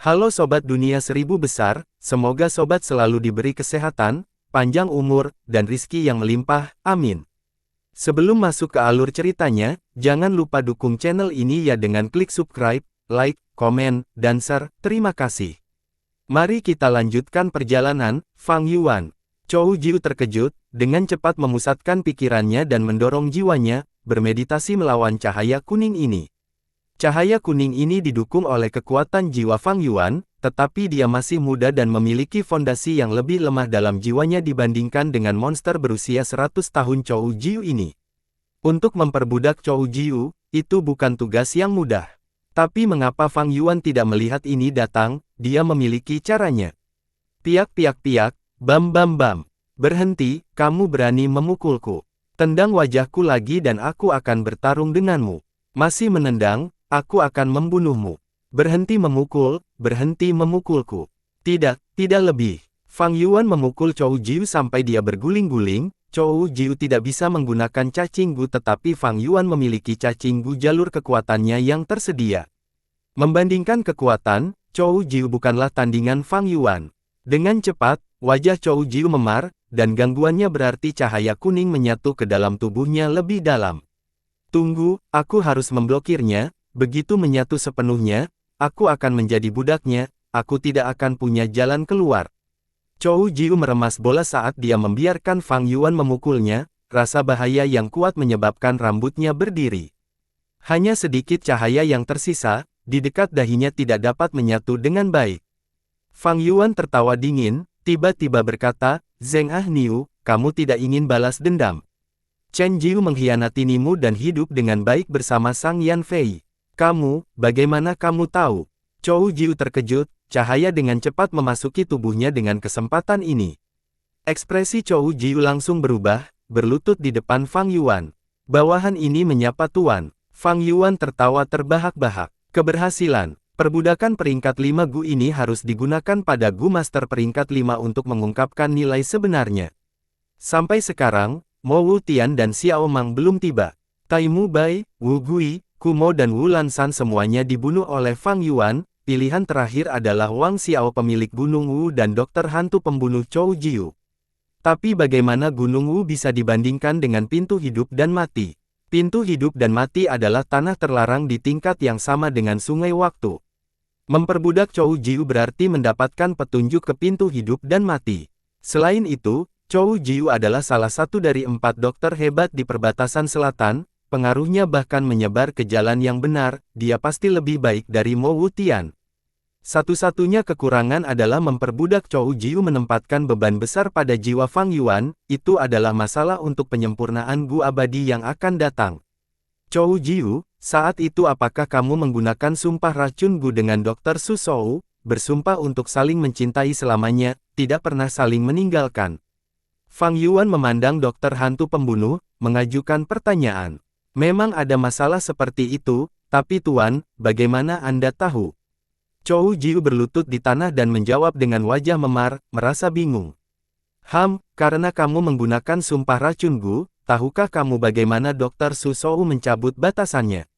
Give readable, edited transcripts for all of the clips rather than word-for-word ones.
Halo Sobat Dunia Seribu Besar, semoga Sobat selalu diberi kesehatan, panjang umur, dan rizki yang melimpah, amin. Sebelum masuk ke alur ceritanya, jangan lupa dukung channel ini ya dengan klik subscribe, like, komen, dan share, terima kasih. Mari kita lanjutkan perjalanan. Fang Yuan. Chou Jiu terkejut, dengan cepat memusatkan pikirannya dan mendorong jiwanya, bermeditasi melawan cahaya kuning ini. Cahaya kuning ini didukung oleh kekuatan jiwa Fang Yuan, tetapi dia masih muda dan memiliki fondasi yang lebih lemah dalam jiwanya dibandingkan dengan monster berusia 100 tahun Chou Jiu ini. Untuk memperbudak Chou Jiu, itu bukan tugas yang mudah. Tapi mengapa Fang Yuan tidak melihat ini datang, dia memiliki caranya. Piak-piak-piak, bam-bam-bam. Berhenti, kamu berani memukulku. Tendang wajahku lagi dan aku akan bertarung denganmu. Masih menendang, aku akan membunuhmu. Berhenti memukulku. Tidak lebih. Fang Yuan memukul Chou Jiu sampai dia berguling-guling. Chou Jiu tidak bisa menggunakan cacing gu tetapi Fang Yuan memiliki cacing gu jalur kekuatannya yang tersedia. Membandingkan kekuatan, Chou Jiu bukanlah tandingan Fang Yuan. Dengan cepat, wajah Chou Jiu memar, dan gangguannya berarti cahaya kuning menyatu ke dalam tubuhnya lebih dalam. Tunggu, aku harus memblokirnya. Begitu menyatu sepenuhnya, aku akan menjadi budaknya, aku tidak akan punya jalan keluar. Chou Jiu meremas bola saat dia membiarkan Fang Yuan memukulnya, rasa bahaya yang kuat menyebabkan rambutnya berdiri. Hanya sedikit cahaya yang tersisa, di dekat dahinya tidak dapat menyatu dengan baik. Fang Yuan tertawa dingin, tiba-tiba berkata, Zheng Ah Niu, kamu tidak ingin balas dendam. Chen Jiu mengkhianatinimu dan hidup dengan baik bersama Sang Yan Fei. Kamu, bagaimana kamu tahu? Chou Jiu terkejut, cahaya dengan cepat memasuki tubuhnya dengan kesempatan ini. Ekspresi Chou Jiu langsung berubah, berlutut di depan Fang Yuan. Bawahan ini menyapa Tuan. Fang Yuan tertawa terbahak-bahak. Keberhasilan, perbudakan peringkat 5 Gu ini harus digunakan pada Gu Master peringkat 5 untuk mengungkapkan nilai sebenarnya. Sampai sekarang, Mo Wutian dan Xiao Mang belum tiba. Taimu Bai, Wu Gui, Kumo dan Wu Lansan semuanya dibunuh oleh Fang Yuan, pilihan terakhir adalah Wang Xiao pemilik Gunung Wu dan dokter hantu pembunuh Chou Jiu. Tapi bagaimana Gunung Wu bisa dibandingkan dengan pintu hidup dan mati? Pintu hidup dan mati adalah tanah terlarang di tingkat yang sama dengan sungai waktu. Memperbudak Chou Jiu berarti mendapatkan petunjuk ke pintu hidup dan mati. Selain itu, Chou Jiu adalah salah satu dari 4 dokter hebat di perbatasan selatan. Pengaruhnya bahkan menyebar ke jalan yang benar, dia pasti lebih baik dari Mo Wutian. Satu-satunya kekurangan adalah memperbudak Chou Jiu menempatkan beban besar pada jiwa Fang Yuan, itu adalah masalah untuk penyempurnaan Gu abadi yang akan datang. Chou Jiu, saat itu apakah kamu menggunakan sumpah racun Gu dengan Dr. Su Shou, bersumpah untuk saling mencintai selamanya, tidak pernah saling meninggalkan? Fang Yuan memandang dokter hantu pembunuh, mengajukan pertanyaan. Memang ada masalah seperti itu, tapi Tuan, bagaimana Anda tahu? Chou Jiu berlutut di tanah dan menjawab dengan wajah memar, merasa bingung. Karena kamu menggunakan sumpah racun Gu, tahukah kamu bagaimana Dr. Su Shou mencabut batasannya?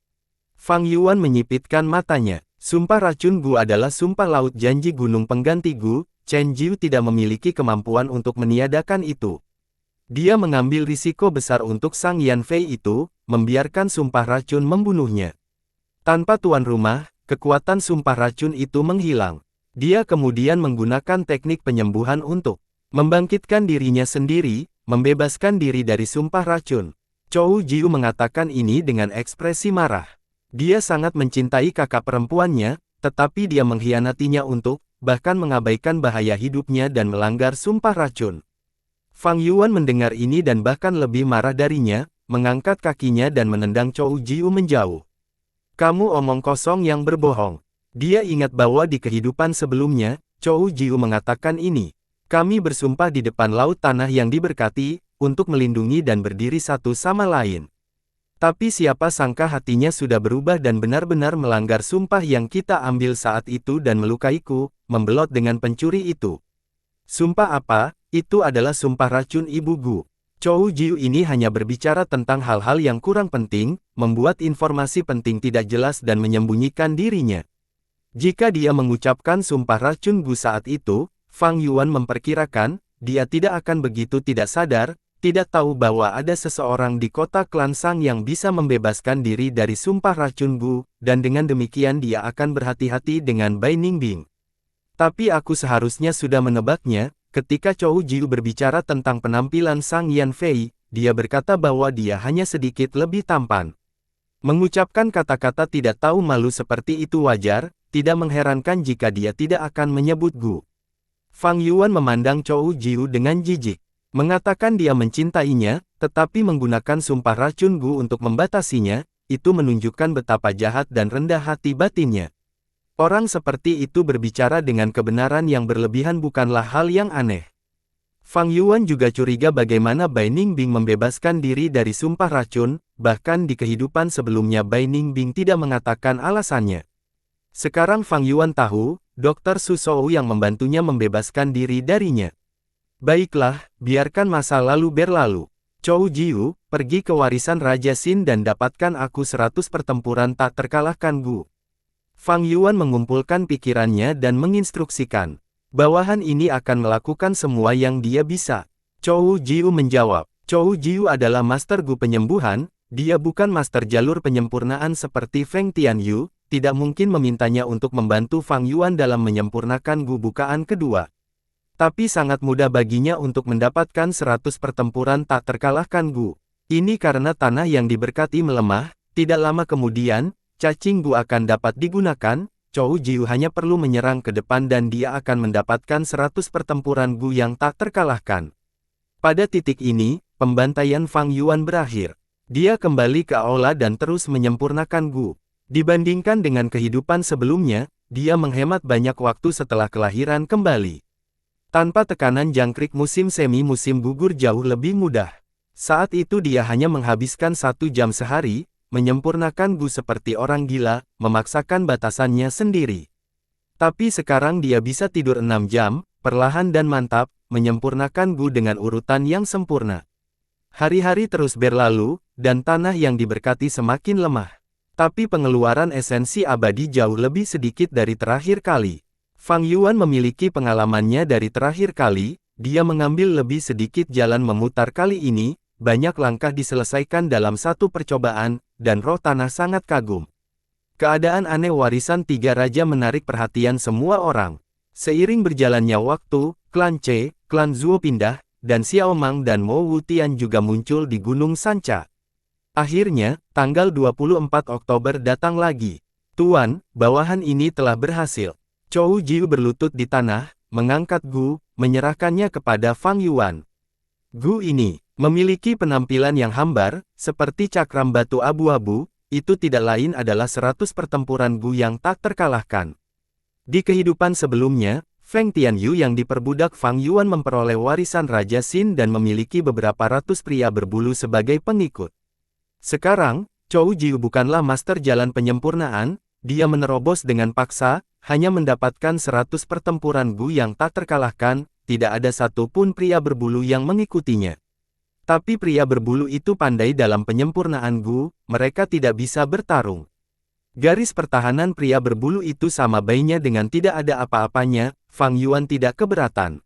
Fang Yuan menyipitkan matanya. Sumpah racun Gu adalah sumpah laut janji gunung pengganti Gu, Chen Jiu tidak memiliki kemampuan untuk meniadakan itu. Dia mengambil risiko besar untuk Sang Yan Fei itu, membiarkan sumpah racun membunuhnya. Tanpa tuan rumah, kekuatan sumpah racun itu menghilang. Dia kemudian menggunakan teknik penyembuhan untuk membangkitkan dirinya sendiri, membebaskan diri dari sumpah racun. Chou Jiu mengatakan ini dengan ekspresi marah. Dia sangat mencintai kakak perempuannya, tetapi dia mengkhianatinya untuk, bahkan mengabaikan bahaya hidupnya dan melanggar sumpah racun. Fang Yuan mendengar ini dan bahkan lebih marah darinya, mengangkat kakinya dan menendang Chou Jiu menjauh. Kamu omong kosong yang berbohong. Dia ingat bahwa di kehidupan sebelumnya, Chou Jiu mengatakan ini. Kami bersumpah di depan laut tanah yang diberkati, untuk melindungi dan berdiri satu sama lain. Tapi siapa sangka hatinya sudah berubah dan benar-benar melanggar sumpah yang kita ambil saat itu dan melukaiku, membelot dengan pencuri itu. Sumpah apa? Itu adalah sumpah racun Ibu Gu. Chou Jiu ini hanya berbicara tentang hal-hal yang kurang penting, membuat informasi penting tidak jelas dan menyembunyikan dirinya. Jika dia mengucapkan sumpah racun Gu saat itu, Fang Yuan memperkirakan, dia tidak akan begitu tidak sadar, tidak tahu bahwa ada seseorang di kota klan Sang yang bisa membebaskan diri dari sumpah racun Gu, dan dengan demikian dia akan berhati-hati dengan Bai Ningbing. Tapi aku seharusnya sudah menebaknya. Ketika Chou Jiu berbicara tentang penampilan Sang Yan Fei, dia berkata bahwa dia hanya sedikit lebih tampan. Mengucapkan kata-kata tidak tahu malu seperti itu wajar, tidak mengherankan jika dia tidak akan menyebut Gu. Fang Yuan memandang Chou Jiu dengan jijik. Mengatakan dia mencintainya, tetapi menggunakan sumpah racun Gu untuk membatasinya, itu menunjukkan betapa jahat dan rendah hati batinnya. Orang seperti itu berbicara dengan kebenaran yang berlebihan bukanlah hal yang aneh. Fang Yuan juga curiga bagaimana Bai Ningbing membebaskan diri dari sumpah racun, bahkan di kehidupan sebelumnya Bai Ningbing tidak mengatakan alasannya. Sekarang Fang Yuan tahu, Dr. Su Shou yang membantunya membebaskan diri darinya. Baiklah, biarkan masa lalu berlalu. Chou Jiu, pergi ke warisan Raja Xin dan dapatkan aku 100 pertempuran tak terkalahkan Gu. Fang Yuan mengumpulkan pikirannya dan menginstruksikan. Bawahan ini akan melakukan semua yang dia bisa. Chou Jiu menjawab. Chou Jiu adalah master Gu penyembuhan, dia bukan master jalur penyempurnaan seperti Feng Tianyu, tidak mungkin memintanya untuk membantu Fang Yuan dalam menyempurnakan Gu bukaan kedua. Tapi sangat mudah baginya untuk mendapatkan 100 pertempuran tak terkalahkan Gu. Ini karena tanah yang diberkati melemah, tidak lama kemudian, cacing Gu akan dapat digunakan, Chou Jiu hanya perlu menyerang ke depan dan dia akan mendapatkan 100 pertempuran Gu yang tak terkalahkan. Pada titik ini, pembantaian Fang Yuan berakhir. Dia kembali ke aula dan terus menyempurnakan Gu. Dibandingkan dengan kehidupan sebelumnya, dia menghemat banyak waktu setelah kelahiran kembali. Tanpa tekanan jangkrik musim semi musim gugur jauh lebih mudah. Saat itu dia hanya menghabiskan 1 jam sehari, menyempurnakan Gu seperti orang gila, memaksakan batasannya sendiri. Tapi sekarang dia bisa tidur 6 jam, perlahan dan mantap, menyempurnakan Gu dengan urutan yang sempurna. Hari-hari terus berlalu, dan tanah yang diberkati semakin lemah. Tapi pengeluaran esensi abadi jauh lebih sedikit dari terakhir kali. Fang Yuan memiliki pengalamannya dari terakhir kali, dia mengambil lebih sedikit jalan memutar kali ini, banyak langkah diselesaikan dalam satu percobaan, dan roh tanah sangat kagum. Keadaan aneh warisan 3 raja menarik perhatian semua orang. Seiring berjalannya waktu, klan Ce, klan Zuo pindah, dan Xiao Mang dan Mo Wutian juga muncul di Gunung Sanca. Akhirnya, tanggal 24 Oktober datang lagi. Tuan, bawahan ini telah berhasil. Chou Jiu berlutut di tanah, mengangkat Gu, menyerahkannya kepada Fang Yuan. Gu ini memiliki penampilan yang hambar, seperti cakram batu abu-abu, itu tidak lain adalah 100 pertempuran Gu yang tak terkalahkan. Di kehidupan sebelumnya, Feng Tianyu yang diperbudak Fang Yuan memperoleh warisan Raja Xin dan memiliki beberapa ratus pria berbulu sebagai pengikut. Sekarang, Chou Jiu bukanlah master jalan penyempurnaan, dia menerobos dengan paksa, hanya mendapatkan 100 pertempuran Gu yang tak terkalahkan, tidak ada satupun pria berbulu yang mengikutinya. Tapi pria berbulu itu pandai dalam penyempurnaan Gu, mereka tidak bisa bertarung. Garis pertahanan pria berbulu itu sama baiknya dengan tidak ada apa-apanya, Fang Yuan tidak keberatan.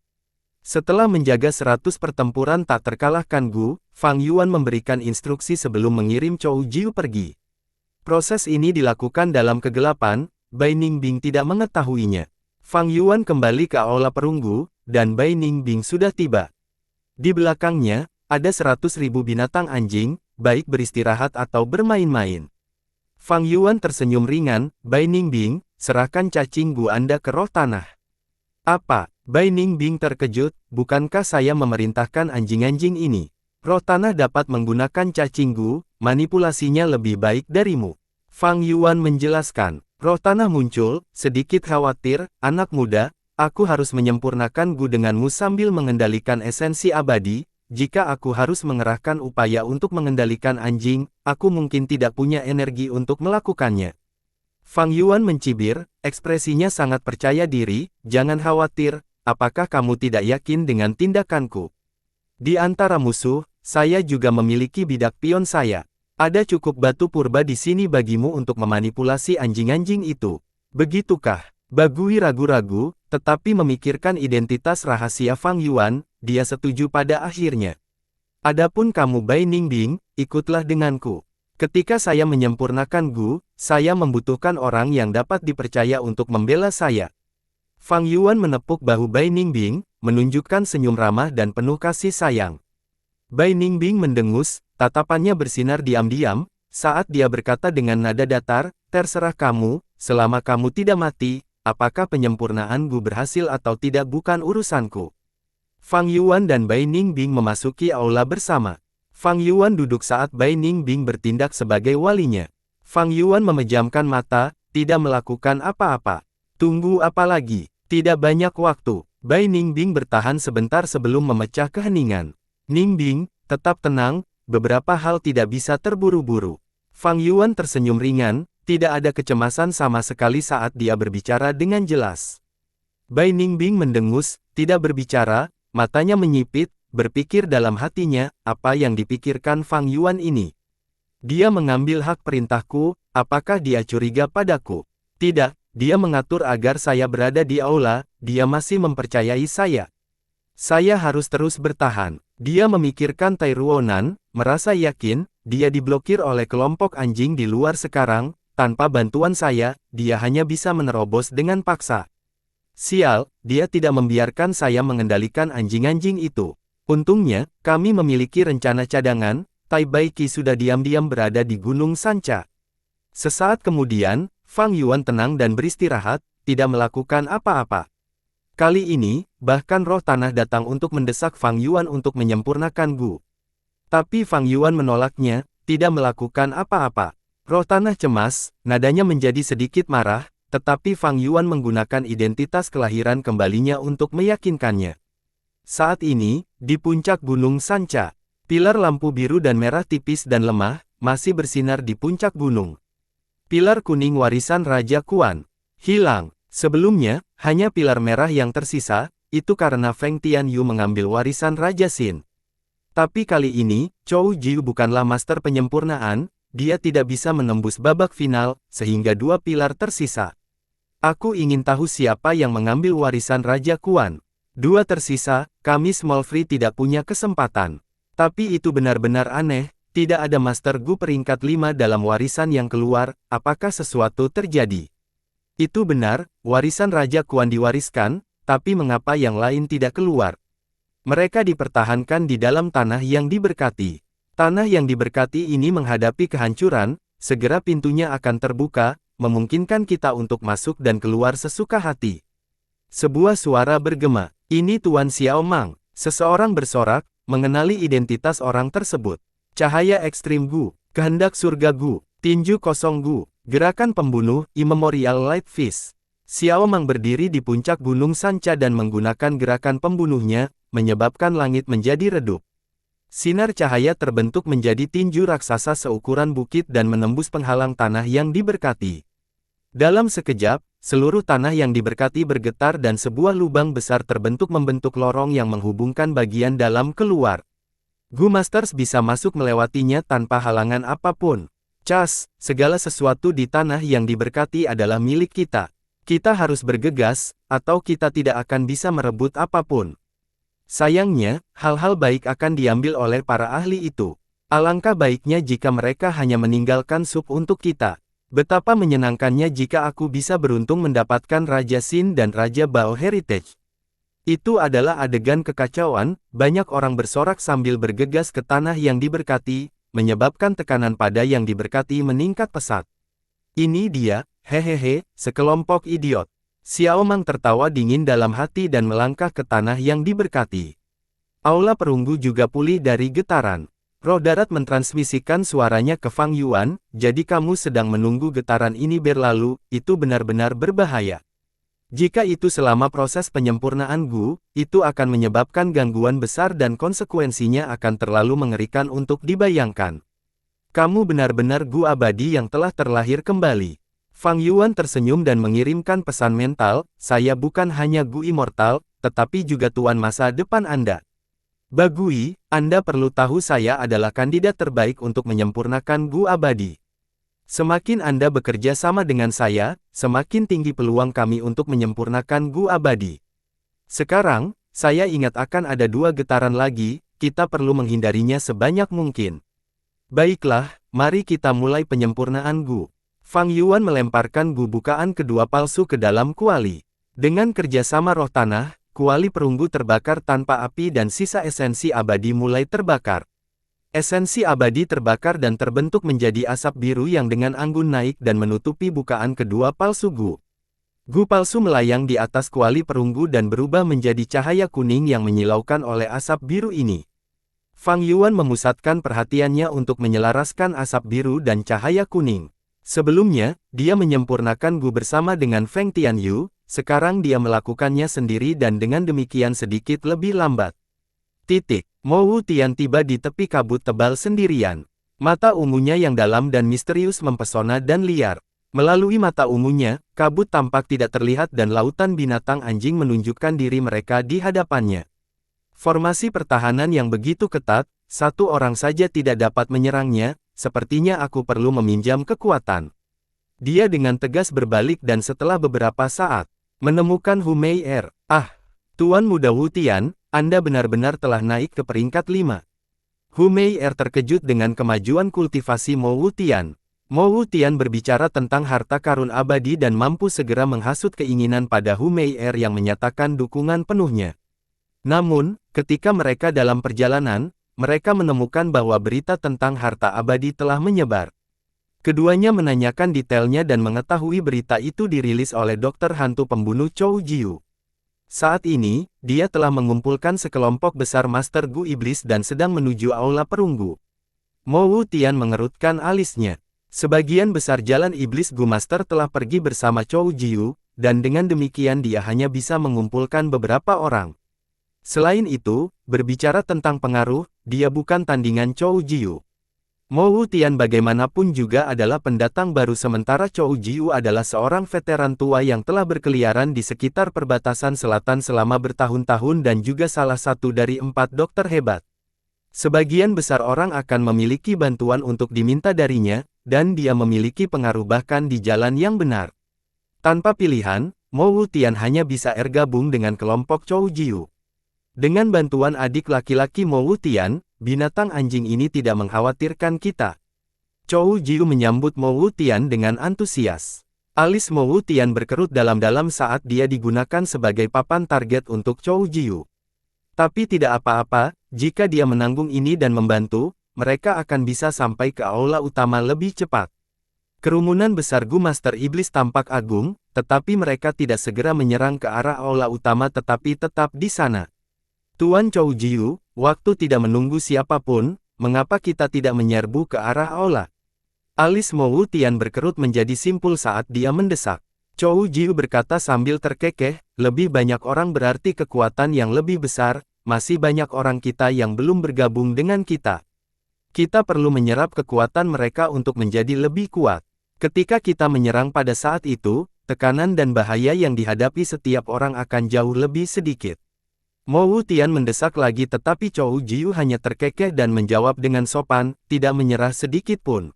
Setelah menjaga 100 pertempuran tak terkalahkan Gu, Fang Yuan memberikan instruksi sebelum mengirim Chou Jiu pergi. Proses ini dilakukan dalam kegelapan, Bai Ningbing tidak mengetahuinya. Fang Yuan kembali ke aula perunggu, dan Bai Ningbing sudah tiba. Di belakangnya, ada 100.000 binatang anjing, baik beristirahat atau bermain-main. Fang Yuan tersenyum ringan, Bai Ningbing, serahkan cacing Gu Anda ke roh tanah. Apa? Bai Ningbing terkejut, bukankah saya memerintahkan anjing-anjing ini? Roh tanah dapat menggunakan cacing Gu, manipulasinya lebih baik darimu. Fang Yuan menjelaskan. Roh tanah muncul, sedikit khawatir, anak muda, aku harus menyempurnakan Gu denganmu sambil mengendalikan esensi abadi, jika aku harus mengerahkan upaya untuk mengendalikan anjing, aku mungkin tidak punya energi untuk melakukannya. Fang Yuan mencibir, ekspresinya sangat percaya diri, jangan khawatir, apakah kamu tidak yakin dengan tindakanku? Di antara musuh, saya juga memiliki bidak pion saya. Ada cukup batu purba di sini bagimu untuk memanipulasi anjing-anjing itu. Begitukah? Bagui ragu-ragu, tetapi memikirkan identitas rahasia Fang Yuan, dia setuju pada akhirnya. Adapun kamu Bai Ningbing, ikutlah denganku. Ketika saya menyempurnakan Gu, saya membutuhkan orang yang dapat dipercaya untuk membela saya. Fang Yuan menepuk bahu Bai Ningbing, menunjukkan senyum ramah dan penuh kasih sayang. Bai Ningbing mendengus, tatapannya bersinar diam-diam, saat dia berkata dengan nada datar, terserah kamu, selama kamu tidak mati, apakah penyempurnaan Gu berhasil atau tidak bukan urusanku. Fang Yuan dan Bai Ningbing memasuki aula bersama. Fang Yuan duduk saat Bai Ningbing bertindak sebagai walinya. Fang Yuan memejamkan mata, tidak melakukan apa-apa. Tunggu apa lagi? Tidak banyak waktu. Bai Ningbing bertahan sebentar sebelum memecah keheningan. Ningbing, tetap tenang, beberapa hal tidak bisa terburu-buru. Fang Yuan tersenyum ringan, tidak ada kecemasan sama sekali saat dia berbicara dengan jelas. Bai Ningbing mendengus, tidak berbicara, matanya menyipit, berpikir dalam hatinya, apa yang dipikirkan Fang Yuan ini. Dia mengambil hak perintahku, apakah dia curiga padaku? Tidak, dia mengatur agar saya berada di aula, dia masih mempercayai saya. Saya harus terus bertahan. Dia memikirkan Tai Ruonan, merasa yakin, dia diblokir oleh kelompok anjing di luar sekarang, tanpa bantuan saya, dia hanya bisa menerobos dengan paksa. Sial, dia tidak membiarkan saya mengendalikan anjing-anjing itu. Untungnya, kami memiliki rencana cadangan, Tai Baiki sudah diam-diam berada di Gunung Sanca. Sesaat kemudian, Fang Yuan tenang dan beristirahat, tidak melakukan apa-apa. Kali ini, bahkan roh tanah datang untuk mendesak Fang Yuan untuk menyempurnakan Gu. Tapi Fang Yuan menolaknya, tidak melakukan apa-apa. Roh tanah cemas, nadanya menjadi sedikit marah, tetapi Fang Yuan menggunakan identitas kelahiran kembalinya untuk meyakinkannya. Saat ini, di puncak Gunung Sanca, pilar lampu biru dan merah tipis dan lemah, masih bersinar di puncak gunung. Pilar kuning warisan Raja Kuan hilang. Sebelumnya, hanya pilar merah yang tersisa, itu karena Feng Tianyu mengambil warisan Raja Xin. Tapi kali ini, Chou Jiu bukanlah master penyempurnaan, dia tidak bisa menembus babak final, sehingga dua pilar tersisa. Aku ingin tahu siapa yang mengambil warisan Raja Kuan. Dua tersisa, kami Small Free tidak punya kesempatan. Tapi itu benar-benar aneh, tidak ada Master Gu peringkat 5 dalam warisan yang keluar, apakah sesuatu terjadi? Itu benar, warisan Raja Kuan diwariskan, tapi mengapa yang lain tidak keluar? Mereka dipertahankan di dalam tanah yang diberkati. Tanah yang diberkati ini menghadapi kehancuran, segera pintunya akan terbuka, memungkinkan kita untuk masuk dan keluar sesuka hati. Sebuah suara bergema, ini Tuan Xiao Mang, seseorang bersorak, mengenali identitas orang tersebut. Cahaya ekstrim Gu, kehendak surga Gu, tinju kosong Gu. Gerakan pembunuh, Immemorial Light Fist. Xiao Mang berdiri di puncak Gunung Sanca dan menggunakan gerakan pembunuhnya, menyebabkan langit menjadi redup. Sinar cahaya terbentuk menjadi tinju raksasa seukuran bukit dan menembus penghalang tanah yang diberkati. Dalam sekejap, seluruh tanah yang diberkati bergetar dan sebuah lubang besar terbentuk membentuk lorong yang menghubungkan bagian dalam keluar. Gu Masters bisa masuk melewatinya tanpa halangan apapun. Cas, segala sesuatu di tanah yang diberkati adalah milik kita. Kita harus bergegas, atau kita tidak akan bisa merebut apapun. Sayangnya, hal-hal baik akan diambil oleh para ahli itu. Alangkah baiknya jika mereka hanya meninggalkan sup untuk kita. Betapa menyenangkannya jika aku bisa beruntung mendapatkan Raja Xin dan Raja Bao Heritage. Itu adalah adegan kekacauan, banyak orang bersorak sambil bergegas ke tanah yang diberkati, menyebabkan tekanan pada yang diberkati meningkat pesat. Ini dia, hehehe, sekelompok idiot. Xiao Mang tertawa dingin dalam hati dan melangkah ke tanah yang diberkati. Aula perunggu juga pulih dari getaran. Roh darat mentransmisikan suaranya ke Fang Yuan, jadi kamu sedang menunggu getaran ini berlalu, itu benar-benar berbahaya. Jika itu selama proses penyempurnaan Gu, itu akan menyebabkan gangguan besar dan konsekuensinya akan terlalu mengerikan untuk dibayangkan. Kamu benar-benar Gu abadi yang telah terlahir kembali. Fang Yuan tersenyum dan mengirimkan pesan mental, saya bukan hanya Gu immortal, tetapi juga tuan masa depan Anda. Bagui, Anda perlu tahu saya adalah kandidat terbaik untuk menyempurnakan Gu abadi. Semakin Anda bekerja sama dengan saya, semakin tinggi peluang kami untuk menyempurnakan Gu Abadi. Sekarang, saya ingat akan ada 2 getaran lagi, kita perlu menghindarinya sebanyak mungkin. Baiklah, mari kita mulai penyempurnaan Gu. Fang Yuan melemparkan Gu bukaan kedua palsu ke dalam kuali. Dengan kerjasama roh tanah, kuali perunggu terbakar tanpa api dan sisa esensi abadi mulai terbakar. Esensi abadi terbakar dan terbentuk menjadi asap biru yang dengan anggun naik dan menutupi bukaan kedua palsu Gu. Gu palsu melayang di atas kuali perunggu dan berubah menjadi cahaya kuning yang menyilaukan oleh asap biru ini. Fang Yuan memusatkan perhatiannya untuk menyelaraskan asap biru dan cahaya kuning. Sebelumnya, dia menyempurnakan Gu bersama dengan Feng Tianyu, sekarang dia melakukannya sendiri dan dengan demikian sedikit lebih lambat. Mo Wutian tiba di tepi kabut tebal sendirian. Mata ungunya yang dalam dan misterius mempesona dan liar. Melalui mata ungunya, kabut tampak tidak terlihat dan lautan binatang anjing menunjukkan diri mereka di hadapannya. Formasi pertahanan yang begitu ketat, satu orang saja tidak dapat menyerangnya, sepertinya aku perlu meminjam kekuatan. Dia dengan tegas berbalik dan setelah beberapa saat, menemukan Hu Mei Er. Tuan Muda Wutian, Anda benar-benar telah naik ke peringkat 5. Hu Mei Er terkejut dengan kemajuan kultivasi Mo Wutian. Mo Wutian berbicara tentang harta karun abadi dan mampu segera menghasut keinginan pada Hu Mei Er yang menyatakan dukungan penuhnya. Namun, ketika mereka dalam perjalanan, mereka menemukan bahwa berita tentang harta abadi telah menyebar. Keduanya menanyakan detailnya dan mengetahui berita itu dirilis oleh dokter hantu pembunuh Chou Jiu. Saat ini, dia telah mengumpulkan sekelompok besar Master Gu Iblis dan sedang menuju aula perunggu. Mo Wutian mengerutkan alisnya. Sebagian besar jalan Iblis Gu Master telah pergi bersama Chou Jiu, dan dengan demikian dia hanya bisa mengumpulkan beberapa orang. Selain itu, berbicara tentang pengaruh, dia bukan tandingan Chou Jiu. Mo Wutian bagaimanapun juga adalah pendatang baru sementara Chou Jiu adalah seorang veteran tua yang telah berkeliaran di sekitar perbatasan selatan selama bertahun-tahun dan juga salah satu dari 4 dokter hebat. Sebagian besar orang akan memiliki bantuan untuk diminta darinya, dan dia memiliki pengaruh bahkan di jalan yang benar. Tanpa pilihan, Mo Wutian hanya bisa gabung dengan kelompok Chou Jiu. Dengan bantuan adik laki-laki Mo Wutian, binatang anjing ini tidak mengkhawatirkan kita. Chou Jiu menyambut Mo Wutian dengan antusias. Alis Mo Wutian berkerut dalam-dalam saat dia digunakan sebagai papan target untuk Chou Jiu. Tapi tidak apa-apa, jika dia menanggung ini dan membantu, mereka akan bisa sampai ke aula utama lebih cepat. Kerumunan besar Gu Master Iblis tampak agung, tetapi mereka tidak segera menyerang ke arah aula utama tetapi tetap di sana. Tuan Chou Jiu, waktu tidak menunggu siapapun, mengapa kita tidak menyerbu ke arah aula? Alis Mo Wutian berkerut menjadi simpul saat dia mendesak. Chou Jiu berkata sambil terkekeh, lebih banyak orang berarti kekuatan yang lebih besar, masih banyak orang kita yang belum bergabung dengan kita. Kita perlu menyerap kekuatan mereka untuk menjadi lebih kuat. Ketika kita menyerang pada saat itu, tekanan dan bahaya yang dihadapi setiap orang akan jauh lebih sedikit. Mo Wutian mendesak lagi tetapi Chou Jiu hanya terkekeh dan menjawab dengan sopan, tidak menyerah sedikit pun.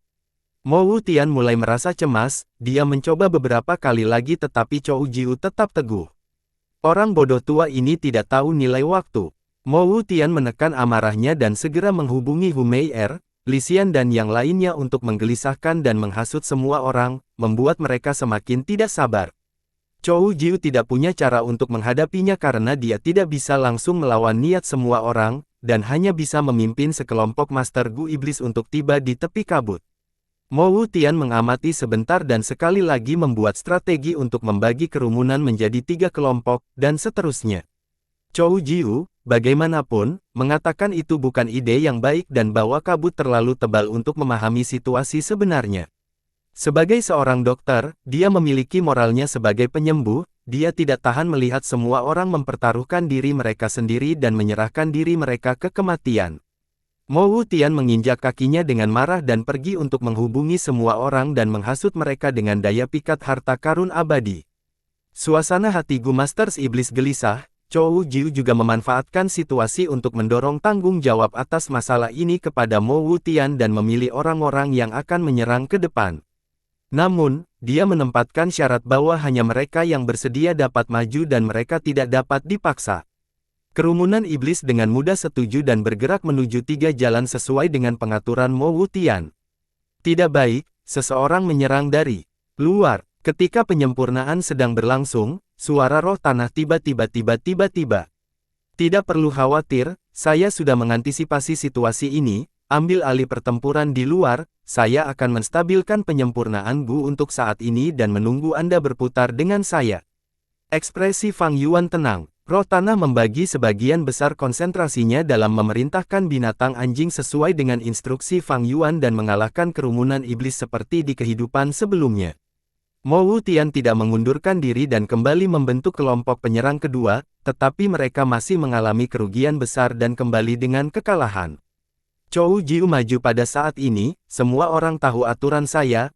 Mo Wutian mulai merasa cemas, dia mencoba beberapa kali lagi tetapi Chou Jiu tetap teguh. Orang bodoh tua ini tidak tahu nilai waktu. Mo Wutian menekan amarahnya dan segera menghubungi Hu Mei Er, Li Xian dan yang lainnya untuk menggelisahkan dan menghasut semua orang, membuat mereka semakin tidak sabar. Chou Jiu tidak punya cara untuk menghadapinya karena dia tidak bisa langsung melawan niat semua orang, dan hanya bisa memimpin sekelompok Master Gu Iblis untuk tiba di tepi kabut. Mo Wutian mengamati sebentar dan sekali lagi membuat strategi untuk membagi kerumunan menjadi 3 kelompok, dan seterusnya. Chou Jiu, bagaimanapun, mengatakan itu bukan ide yang baik dan bahwa kabut terlalu tebal untuk memahami situasi sebenarnya. Sebagai seorang dokter, dia memiliki moralnya sebagai penyembuh, dia tidak tahan melihat semua orang mempertaruhkan diri mereka sendiri dan menyerahkan diri mereka ke kematian. Mo Wutian menginjak kakinya dengan marah dan pergi untuk menghubungi semua orang dan menghasut mereka dengan daya pikat harta karun abadi. Suasana hati Gu Masters Iblis gelisah, Chou Jiu juga memanfaatkan situasi untuk mendorong tanggung jawab atas masalah ini kepada Mo Wutian dan memilih orang-orang yang akan menyerang ke depan. Namun, dia menempatkan syarat bahwa hanya mereka yang bersedia dapat maju dan mereka tidak dapat dipaksa. Kerumunan iblis dengan mudah setuju dan bergerak menuju 3 jalan sesuai dengan pengaturan Mo Wutian. Tidak baik, seseorang menyerang dari luar. Ketika penyempurnaan sedang berlangsung, suara roh tanah tiba-tiba. Tidak perlu khawatir, saya sudah mengantisipasi situasi ini. Ambil alih pertempuran di luar, saya akan menstabilkan penyempurnaan Gu untuk saat ini dan menunggu Anda berputar dengan saya. Ekspresi Fang Yuan tenang. Roh tanah membagi sebagian besar konsentrasinya dalam memerintahkan binatang anjing sesuai dengan instruksi Fang Yuan dan mengalahkan kerumunan iblis seperti di kehidupan sebelumnya. Mo Wutian tidak mengundurkan diri dan kembali membentuk kelompok penyerang kedua, tetapi mereka masih mengalami kerugian besar dan kembali dengan kekalahan. Chou Jiu maju pada saat ini, semua orang tahu aturan saya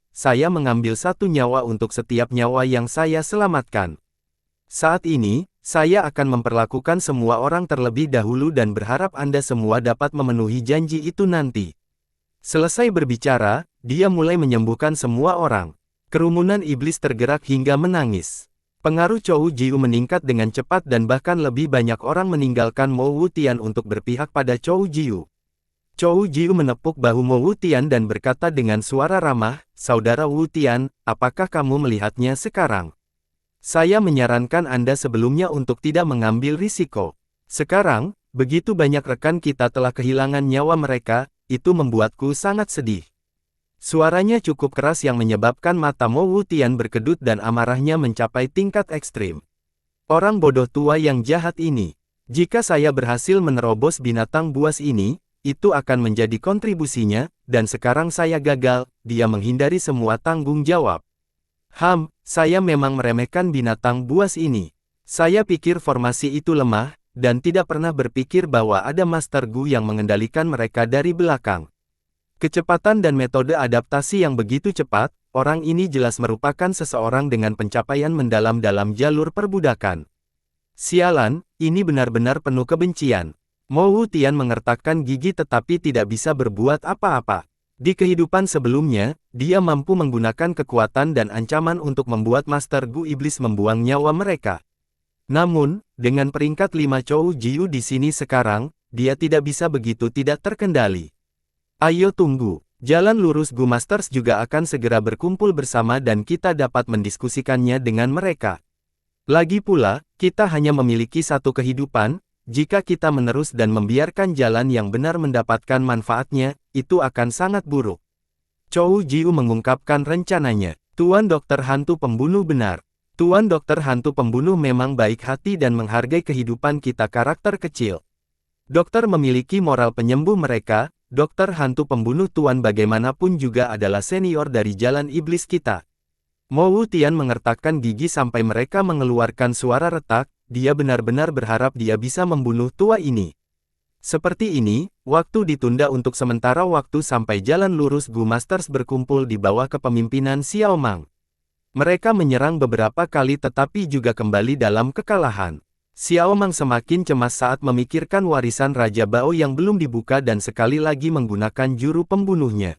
mengambil 1 nyawa untuk setiap nyawa yang saya selamatkan. Saat ini, saya akan memperlakukan semua orang terlebih dahulu dan berharap Anda semua dapat memenuhi janji itu nanti. Selesai berbicara, dia mulai menyembuhkan semua orang. Kerumunan iblis tergerak hingga menangis. Pengaruh Chou Jiu meningkat dengan cepat dan bahkan lebih banyak orang meninggalkan Mo Wutian untuk berpihak pada Chou Jiu. Chou Jiu menepuk bahu Mo Wutian dan berkata dengan suara ramah, "Saudara Wutian, apakah kamu melihatnya sekarang? Saya menyarankan Anda sebelumnya untuk tidak mengambil risiko. Sekarang, begitu banyak rekan kita telah kehilangan nyawa mereka, itu membuatku sangat sedih." Suaranya cukup keras yang menyebabkan mata Mo Wutian berkedut dan amarahnya mencapai tingkat ekstrim. Orang bodoh tua yang jahat ini. Jika saya berhasil menerobos binatang buas ini, itu akan menjadi kontribusinya, dan sekarang saya gagal, dia menghindari semua tanggung jawab. Saya memang meremehkan binatang buas ini. Saya pikir formasi itu lemah, dan tidak pernah berpikir bahwa ada Master Gu yang mengendalikan mereka dari belakang. Kecepatan dan metode adaptasi yang begitu cepat, orang ini jelas merupakan seseorang dengan pencapaian mendalam dalam jalur perbudakan. Sialan, ini benar-benar penuh kebencian. Mo Wutian mengertakkan gigi tetapi tidak bisa berbuat apa-apa. Di kehidupan sebelumnya, dia mampu menggunakan kekuatan dan ancaman untuk membuat Master Gu Iblis membuang nyawa mereka. Namun, dengan peringkat 5 Chou Jiu di sini sekarang, dia tidak bisa begitu tidak terkendali. Ayo tunggu, jalan lurus Gu Masters juga akan segera berkumpul bersama dan kita dapat mendiskusikannya dengan mereka. Lagi pula, kita hanya memiliki satu kehidupan. Jika kita menerus dan membiarkan jalan yang benar mendapatkan manfaatnya, itu akan sangat buruk. Chou Jiu mengungkapkan rencananya. Tuan Dokter Hantu Pembunuh benar. Tuan Dokter Hantu Pembunuh memang baik hati dan menghargai kehidupan kita karakter kecil. Dokter memiliki moral penyembuh mereka. Dokter Hantu Pembunuh Tuan bagaimanapun juga adalah senior dari jalan iblis kita. Mo Wutian mengertakkan gigi sampai mereka mengeluarkan suara retak. Dia benar-benar berharap dia bisa membunuh tua ini. Seperti ini, waktu ditunda untuk sementara waktu sampai jalan lurus Gu Masters berkumpul di bawah kepemimpinan Xiao Mang. Mereka menyerang beberapa kali tetapi juga kembali dalam kekalahan. Xiao Mang semakin cemas saat memikirkan warisan Raja Bao yang belum dibuka dan sekali lagi menggunakan juru pembunuhnya.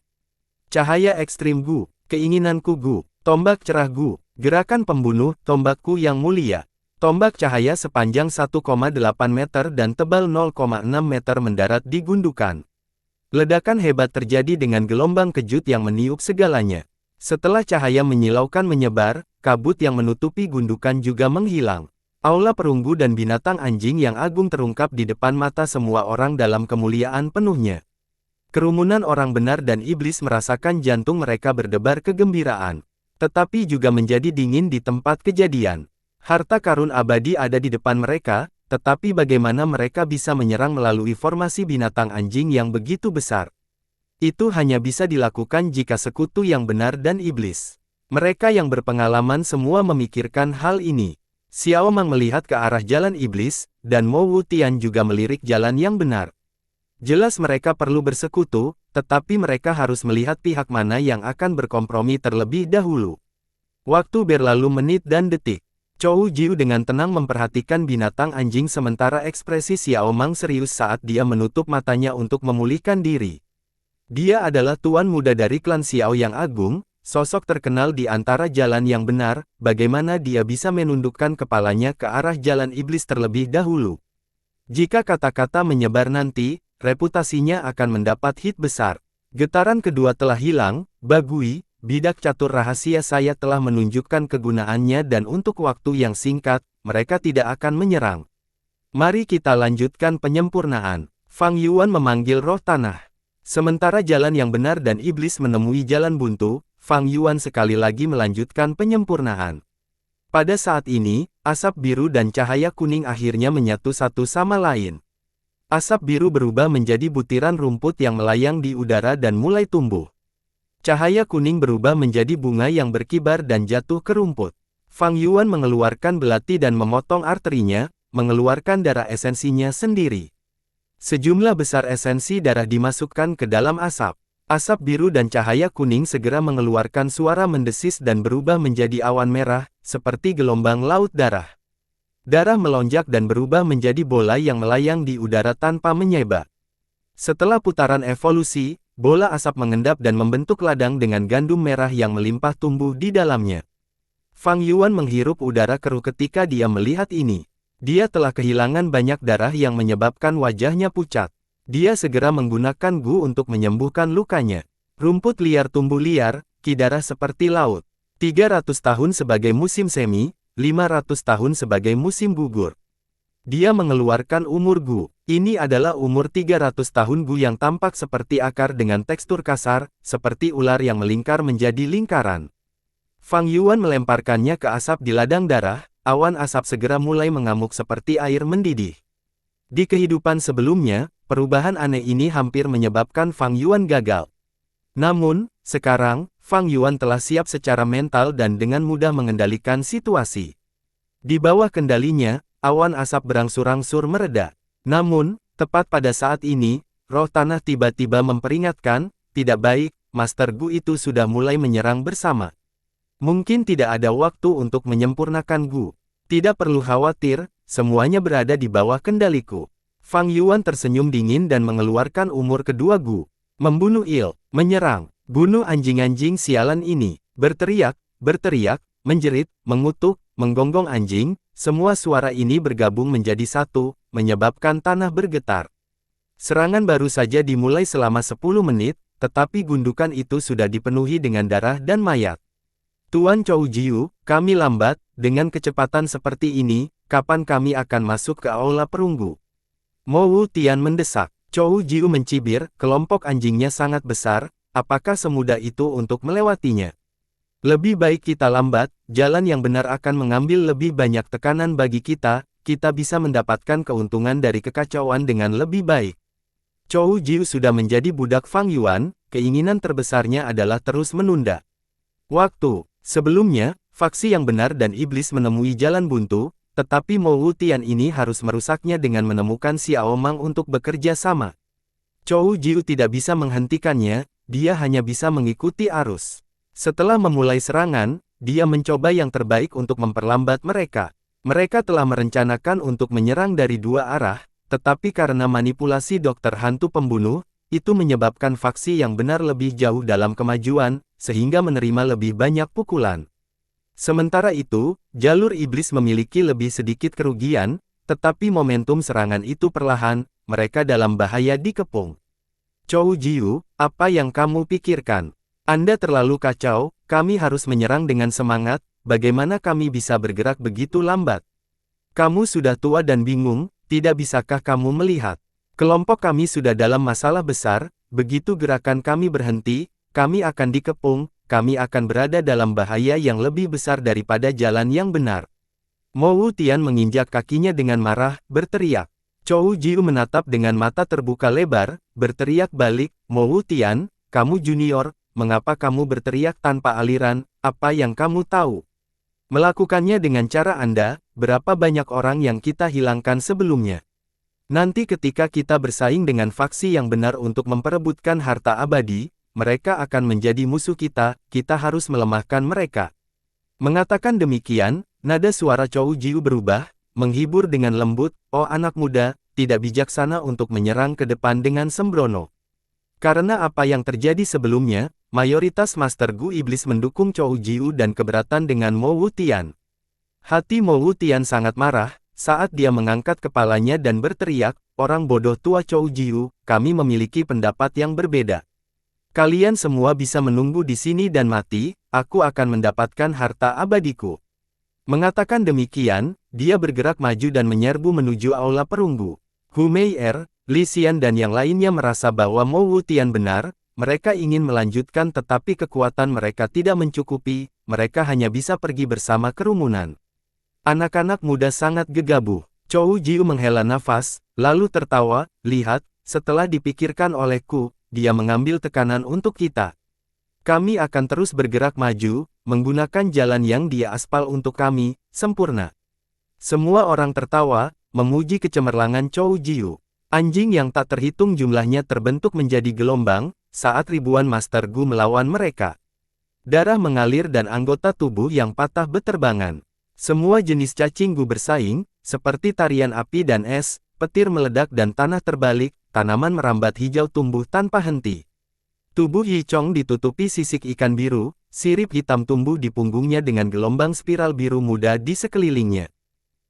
Cahaya ekstrim Gu, keinginanku Gu, tombak cerah Gu, gerakan pembunuh, tombakku yang mulia. Tombak cahaya sepanjang 1,8 meter dan tebal 0,6 meter mendarat di gundukan. Ledakan hebat terjadi dengan gelombang kejut yang meniup segalanya. Setelah cahaya menyilaukan menyebar, kabut yang menutupi gundukan juga menghilang. Aula perunggu dan binatang anjing yang agung terungkap di depan mata semua orang dalam kemuliaan penuhnya. Kerumunan orang benar dan iblis merasakan jantung mereka berdebar kegembiraan. Tetapi juga menjadi dingin di tempat kejadian. Harta karun abadi ada di depan mereka, tetapi bagaimana mereka bisa menyerang melalui formasi binatang anjing yang begitu besar? Itu hanya bisa dilakukan jika sekutu yang benar dan iblis. Mereka yang berpengalaman semua memikirkan hal ini. Xiao Mang melihat ke arah jalan iblis, dan Mo Wutian juga melirik jalan yang benar. Jelas mereka perlu bersekutu, tetapi mereka harus melihat pihak mana yang akan berkompromi terlebih dahulu. Waktu berlalu menit dan detik. Chou Jiu dengan tenang memperhatikan binatang anjing sementara ekspresi Xiao Mang serius saat dia menutup matanya untuk memulihkan diri. Dia adalah tuan muda dari klan Xiao yang agung, sosok terkenal di antara jalan yang benar, bagaimana dia bisa menundukkan kepalanya ke arah jalan iblis terlebih dahulu. Jika kata-kata menyebar nanti, reputasinya akan mendapat hit besar. Getaran kedua telah hilang, Bagui, bidak catur rahasia saya telah menunjukkan kegunaannya dan untuk waktu yang singkat, mereka tidak akan menyerang. Mari kita lanjutkan penyempurnaan. Fang Yuan memanggil roh tanah. Sementara jalan yang benar dan iblis menemui jalan buntu, Fang Yuan sekali lagi melanjutkan penyempurnaan. Pada saat ini, asap biru dan cahaya kuning akhirnya menyatu satu sama lain. Asap biru berubah menjadi butiran rumput yang melayang di udara dan mulai tumbuh. Cahaya kuning berubah menjadi bunga yang berkibar dan jatuh ke rumput. Fang Yuan mengeluarkan belati dan memotong arterinya, mengeluarkan darah esensinya sendiri. Sejumlah besar esensi darah dimasukkan ke dalam asap. Asap biru dan cahaya kuning segera mengeluarkan suara mendesis dan berubah menjadi awan merah, seperti gelombang laut darah. Darah melonjak dan berubah menjadi bola yang melayang di udara tanpa menyeba. Setelah putaran evolusi, bola asap mengendap dan membentuk ladang dengan gandum merah yang melimpah tumbuh di dalamnya. Fang Yuan menghirup udara keruh ketika dia melihat ini. Dia telah kehilangan banyak darah yang menyebabkan wajahnya pucat. Dia segera menggunakan Gu untuk menyembuhkan lukanya. Rumput liar tumbuh liar, kidarah seperti laut. 300 tahun sebagai musim semi, 500 tahun sebagai musim gugur. Dia mengeluarkan umur Gu. Ini adalah umur 300 tahun Gu yang tampak seperti akar dengan tekstur kasar, seperti ular yang melingkar menjadi lingkaran. Fang Yuan melemparkannya ke asap di ladang darah. Awan asap segera mulai mengamuk seperti air mendidih. Di kehidupan sebelumnya, perubahan aneh ini hampir menyebabkan Fang Yuan gagal. Namun, sekarang, Fang Yuan telah siap secara mental dan dengan mudah mengendalikan situasi. Di bawah kendalinya, awan asap berangsur-angsur mereda. Namun, tepat pada saat ini, roh tanah tiba-tiba memperingatkan, tidak baik, Master Gu itu sudah mulai menyerang bersama. Mungkin tidak ada waktu untuk menyempurnakan Gu. Tidak perlu khawatir, semuanya berada di bawah kendaliku. Fang Yuan tersenyum dingin dan mengeluarkan umur kedua Gu. Membunuh Il, menyerang, bunuh anjing-anjing sialan ini, berteriak, menjerit, mengutuk, menggonggong anjing, semua suara ini bergabung menjadi satu, menyebabkan tanah bergetar. Serangan baru saja dimulai selama 10 menit, tetapi gundukan itu sudah dipenuhi dengan darah dan mayat. Tuan Chou Jiu, kami lambat, dengan kecepatan seperti ini, kapan kami akan masuk ke aula perunggu? Mo Wu Tian mendesak. Chou Jiu mencibir, kelompok anjingnya sangat besar, apakah semudah itu untuk melewatinya? Lebih baik kita lambat, jalan yang benar akan mengambil lebih banyak tekanan bagi kita bisa mendapatkan keuntungan dari kekacauan dengan lebih baik. Chou Jiu sudah menjadi budak Fang Yuan, keinginan terbesarnya adalah terus menunda waktu. Sebelumnya, faksi yang benar dan iblis menemui jalan buntu, tetapi Mo Wu Tian ini harus merusaknya dengan menemukan Xiao Mang untuk bekerja sama. Chou Jiu tidak bisa menghentikannya, dia hanya bisa mengikuti arus. Setelah memulai serangan, dia mencoba yang terbaik untuk memperlambat mereka. Mereka telah merencanakan untuk menyerang dari dua arah, tetapi karena manipulasi dokter hantu pembunuh, itu menyebabkan faksi yang benar lebih jauh dalam kemajuan, sehingga menerima lebih banyak pukulan. Sementara itu, jalur iblis memiliki lebih sedikit kerugian, tetapi momentum serangan itu perlahan, mereka dalam bahaya dikepung. Chou Jiu, apa yang kamu pikirkan? Anda terlalu kacau, kami harus menyerang dengan semangat, bagaimana kami bisa bergerak begitu lambat? Kamu sudah tua dan bingung, tidak bisakah kamu melihat? Kelompok kami sudah dalam masalah besar, begitu gerakan kami berhenti, kami akan dikepung, kami akan berada dalam bahaya yang lebih besar daripada jalan yang benar. Mo Wu Tian menginjak kakinya dengan marah, berteriak. Chou Jiu menatap dengan mata terbuka lebar, berteriak balik, Mo Wu Tian, kamu junior, mengapa kamu berteriak tanpa aliran, apa yang kamu tahu? Melakukannya dengan cara Anda, berapa banyak orang yang kita hilangkan sebelumnya? Nanti ketika kita bersaing dengan faksi yang benar untuk memperebutkan harta abadi, mereka akan menjadi musuh kita harus melemahkan mereka. Mengatakan demikian, nada suara Chou Jiu berubah, menghibur dengan lembut, oh anak muda, tidak bijaksana untuk menyerang ke depan dengan sembrono. Karena apa yang terjadi sebelumnya, mayoritas Master Gu Iblis mendukung Chou Jiu dan keberatan dengan Mo Wutian. Hati Mo Wutian sangat marah, saat dia mengangkat kepalanya dan berteriak, "Orang bodoh tua Chou Jiu, kami memiliki pendapat yang berbeda. Kalian semua bisa menunggu di sini dan mati, aku akan mendapatkan harta abadiku." Mengatakan demikian, dia bergerak maju dan menyerbu menuju aula perunggu. Hu Mei'er, Li Xian dan yang lainnya merasa bahwa Mo Wutian benar, mereka ingin melanjutkan tetapi kekuatan mereka tidak mencukupi, mereka hanya bisa pergi bersama kerumunan. Anak-anak muda sangat gegabah. Chou Jiu menghela nafas, lalu tertawa, "Lihat, setelah dipikirkan olehku, dia mengambil tekanan untuk kita. Kami akan terus bergerak maju, menggunakan jalan yang dia aspal untuk kami, sempurna." Semua orang tertawa, memuji kecemerlangan Chou Jiu. Anjing yang tak terhitung jumlahnya terbentuk menjadi gelombang, saat ribuan Master Gu melawan mereka. Darah mengalir dan anggota tubuh yang patah beterbangan. Semua jenis cacing Gu bersaing, seperti tarian api dan es, petir meledak dan tanah terbalik, tanaman merambat hijau tumbuh tanpa henti. Tubuh Yi Chong ditutupi sisik ikan biru, sirip hitam tumbuh di punggungnya dengan gelombang spiral biru muda di sekelilingnya.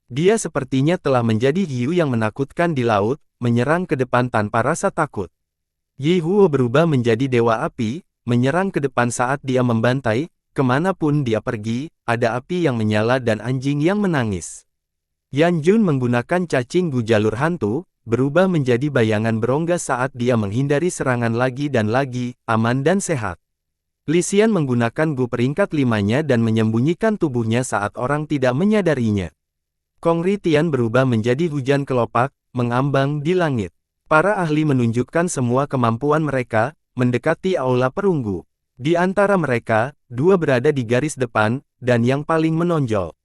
Dia sepertinya telah menjadi hiu yang menakutkan di laut, menyerang ke depan tanpa rasa takut. Yi Huo berubah menjadi dewa api, menyerang ke depan saat dia membantai, kemanapun dia pergi, ada api yang menyala dan anjing yang menangis. Yan Jun menggunakan cacing Gu jalur hantu, berubah menjadi bayangan berongga saat dia menghindari serangan lagi dan lagi, aman dan sehat. Li Xian menggunakan Gu peringkat 5-nya dan menyembunyikan tubuhnya saat orang tidak menyadarinya. Kong Ritian berubah menjadi hujan kelopak, mengambang di langit. Para ahli menunjukkan semua kemampuan mereka, mendekati aula perunggu. Di antara mereka, dua berada di garis depan, dan yang paling menonjol.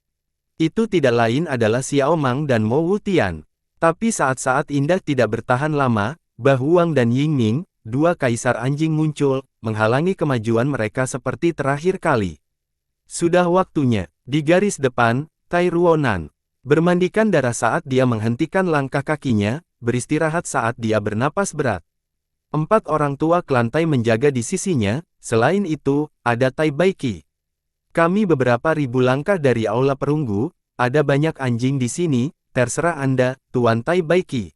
Itu tidak lain adalah Xiao Mang dan Mo Wutian. Tapi saat-saat indah tidak bertahan lama, Ba Huang dan Ying Ning, dua kaisar anjing muncul, menghalangi kemajuan mereka seperti terakhir kali. Sudah waktunya. Di garis depan, Tai Ruonan bermandikan darah saat dia menghentikan langkah kakinya, beristirahat saat dia bernapas berat. 4 orang tua kelantai menjaga di sisinya, selain itu, ada Tai Baiki. "Kami beberapa ribu langkah dari aula perunggu, ada banyak anjing di sini, terserah Anda, Tuan Tai Baiki,"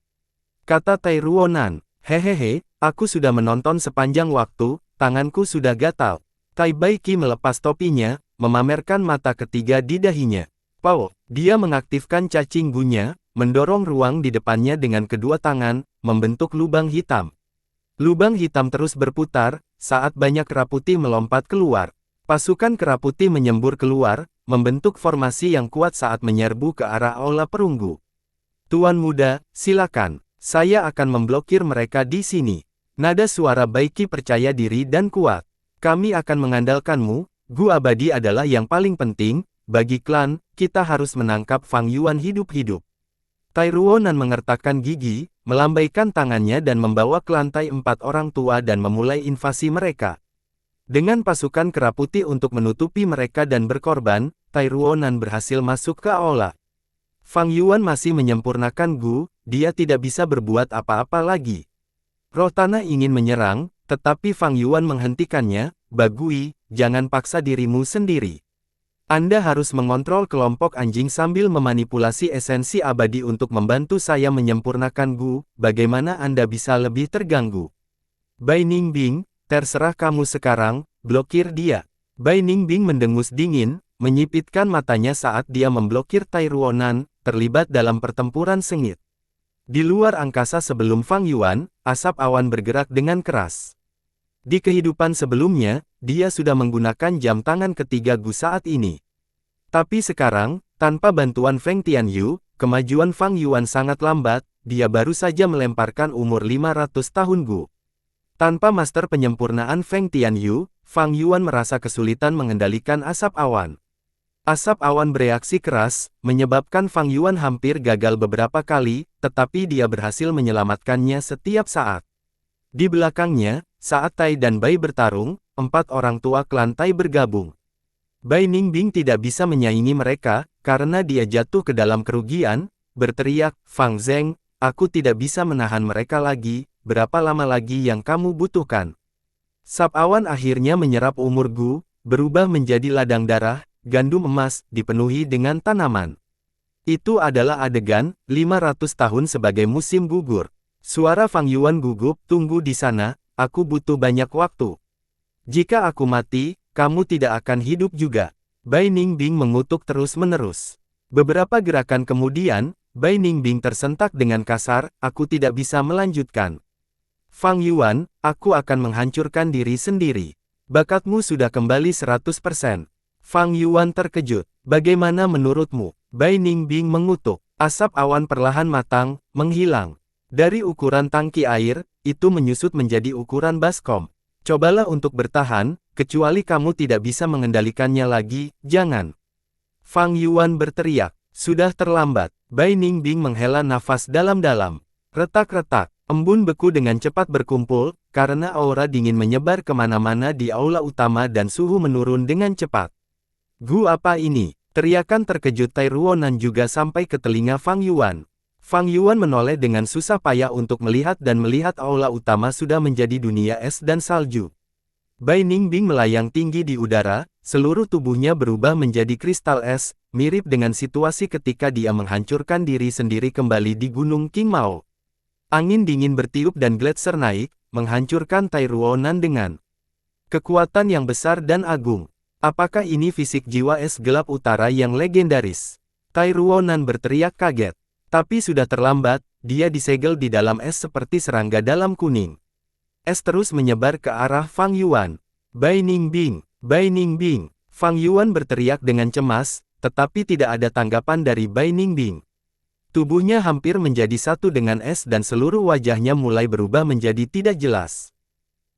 kata Tai Ruonan. "Hehehe, aku sudah menonton sepanjang waktu, tanganku sudah gatal." Tai Baiki melepas topinya, memamerkan mata ketiga di dahinya. Pau, dia mengaktifkan cacing Gunya, mendorong ruang di depannya dengan kedua tangan, membentuk lubang hitam. Lubang hitam terus berputar, saat banyak kera putih melompat keluar. Pasukan kera putih menyembur keluar, membentuk formasi yang kuat saat menyerbu ke arah aula perunggu. "Tuan muda, silakan. Saya akan memblokir mereka di sini." Nada suara Baiki percaya diri dan kuat. "Kami akan mengandalkanmu, Gu abadi adalah yang paling penting. Bagi klan, kita harus menangkap Fang Yuan hidup-hidup." Tai Ruonan mengertakkan gigi, melambaikan tangannya dan membawa ke lantai 4 orang tua dan memulai invasi mereka. Dengan pasukan kera putih untuk menutupi mereka dan berkorban, Tai Ruonan berhasil masuk ke aula. Fang Yuan masih menyempurnakan Gu, dia tidak bisa berbuat apa-apa lagi. Roh tanah ingin menyerang, tetapi Fang Yuan menghentikannya. "Bagui, jangan paksa dirimu sendiri. Anda harus mengontrol kelompok anjing sambil memanipulasi esensi abadi untuk membantu saya menyempurnakan Gu, bagaimana Anda bisa lebih terganggu?" "Bai Ningbing, terserah kamu sekarang, blokir dia." Bai Ningbing mendengus dingin, menyipitkan matanya saat dia memblokir Tai Ruonan, terlibat dalam pertempuran sengit. Di luar angkasa sebelum Fang Yuan, asap awan bergerak dengan keras. Di kehidupan sebelumnya, dia sudah menggunakan jam tangan ketiga Gu saat ini. Tapi sekarang, tanpa bantuan Feng Tianyu, kemajuan Fang Yuan sangat lambat, dia baru saja melemparkan umur 500 tahun Gu. Tanpa master penyempurnaan Feng Tianyu, Fang Yuan merasa kesulitan mengendalikan asap awan. Asap awan bereaksi keras, menyebabkan Fang Yuan hampir gagal beberapa kali, tetapi dia berhasil menyelamatkannya setiap saat. Di belakangnya, saat Tai dan Bai bertarung, 4 orang tua klan Tai bergabung. Bai Ningbing tidak bisa menyaingi mereka, karena dia jatuh ke dalam kerugian, berteriak, "Fang Zheng, aku tidak bisa menahan mereka lagi, berapa lama lagi yang kamu butuhkan? Sap awan akhirnya menyerap umur Gu, berubah menjadi ladang darah, gandum emas, dipenuhi dengan tanaman. Itu adalah adegan, 500 tahun sebagai musim gugur. Suara Fang Yuan gugup, tunggu di sana, aku butuh banyak waktu. Jika aku mati, kamu tidak akan hidup juga. Bai Ningbing mengutuk terus-menerus. Beberapa gerakan kemudian, Bai Ningbing tersentak dengan kasar, aku tidak bisa melanjutkan. Fang Yuan, aku akan menghancurkan diri sendiri. Bakatmu sudah kembali 100%. Fang Yuan terkejut. Bagaimana menurutmu? Bai Ningbing mengutuk. Asap awan perlahan matang, menghilang. Dari ukuran tangki air, itu menyusut menjadi ukuran baskom. Cobalah untuk bertahan, kecuali kamu tidak bisa mengendalikannya lagi, jangan. Fang Yuan berteriak. Sudah terlambat. Bai Ningbing menghela nafas dalam-dalam. Retak-retak. Embun beku dengan cepat berkumpul, karena aura dingin menyebar kemana-mana di aula utama dan suhu menurun dengan cepat. Gu apa ini? Teriakan terkejut Tai Ruonan juga sampai ke telinga Fang Yuan. Fang Yuan menoleh dengan susah payah untuk melihat dan melihat aula utama sudah menjadi dunia es dan salju. Bai Ningbing melayang tinggi di udara, seluruh tubuhnya berubah menjadi kristal es, mirip dengan situasi ketika dia menghancurkan diri sendiri kembali di Gunung Qingmao. Angin dingin bertiup dan gletser naik, menghancurkan Tai Ruonan dengan kekuatan yang besar dan agung. Apakah ini fisik jiwa es gelap utara yang legendaris? Tai Ruonan berteriak kaget. Tapi sudah terlambat, dia disegel di dalam es seperti serangga dalam kuning. Es terus menyebar ke arah Fang Yuan. Bai Ningbing, Bai Ningbing. Fang Yuan berteriak dengan cemas, tetapi tidak ada tanggapan dari Bai Ningbing. Tubuhnya hampir menjadi satu dengan es dan seluruh wajahnya mulai berubah menjadi tidak jelas.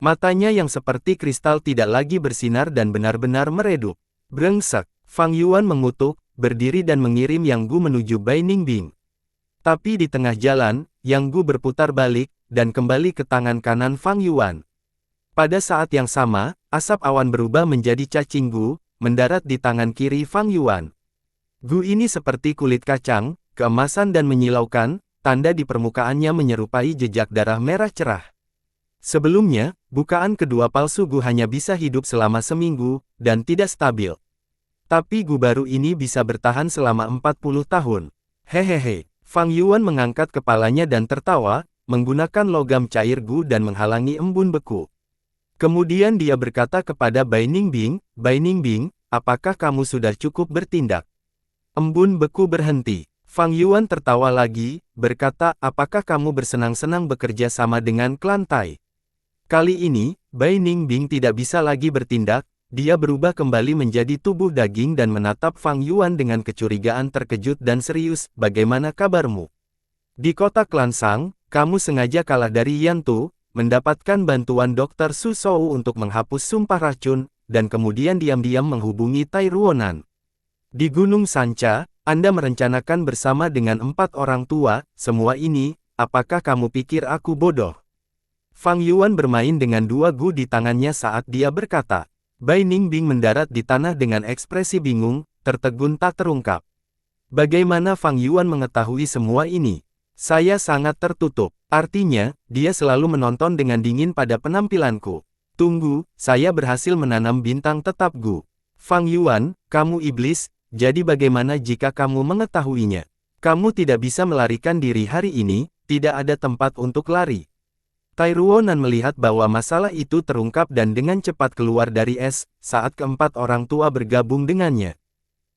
Matanya yang seperti kristal tidak lagi bersinar dan benar-benar meredup. Brengsek, Fang Yuan mengutuk, berdiri dan mengirim Yang Gu menuju Bai Ningbing. Tapi di tengah jalan, Yang Gu berputar balik, dan kembali ke tangan kanan Fang Yuan. Pada saat yang sama, asap awan berubah menjadi cacing Gu, mendarat di tangan kiri Fang Yuan. Gu ini seperti kulit kacang, keemasan dan menyilaukan, tanda di permukaannya menyerupai jejak darah merah cerah. Sebelumnya, bukaan kedua palsu Gu hanya bisa hidup selama seminggu, dan tidak stabil. Tapi Gu baru ini bisa bertahan selama 40 tahun. Hehehe. Fang Yuan mengangkat kepalanya dan tertawa, menggunakan logam cair Gu dan menghalangi embun beku. Kemudian dia berkata kepada Bai Ningbing, Bai Ningbing, apakah kamu sudah cukup bertindak? Embun beku berhenti. Fang Yuan tertawa lagi, berkata, apakah kamu bersenang-senang bekerja sama dengan klan Tai? Kali ini, Bai Ningbing tidak bisa lagi bertindak, dia berubah kembali menjadi tubuh daging dan menatap Fang Yuan dengan kecurigaan terkejut dan serius, bagaimana kabarmu? Di kota klan Sang, kamu sengaja kalah dari Yan Tu, mendapatkan bantuan Dr. Su Shou untuk menghapus sumpah racun, dan kemudian diam-diam menghubungi Tai Ruonan. Di Gunung Sancha, Anda merencanakan bersama dengan 4 orang tua, semua ini, apakah kamu pikir aku bodoh? Fang Yuan bermain dengan 2 Gu di tangannya saat dia berkata. Bai Ningbing mendarat di tanah dengan ekspresi bingung, tertegun tak terungkap. Bagaimana Fang Yuan mengetahui semua ini? Saya sangat tertutup. Artinya, dia selalu menonton dengan dingin pada penampilanku. Tunggu, saya berhasil menanam bintang tetap Gu. Fang Yuan, kamu iblis, jadi bagaimana jika kamu mengetahuinya? Kamu tidak bisa melarikan diri hari ini, tidak ada tempat untuk lari. Tai Ruonan melihat bahwa masalah itu terungkap dan dengan cepat keluar dari es, saat keempat orang tua bergabung dengannya.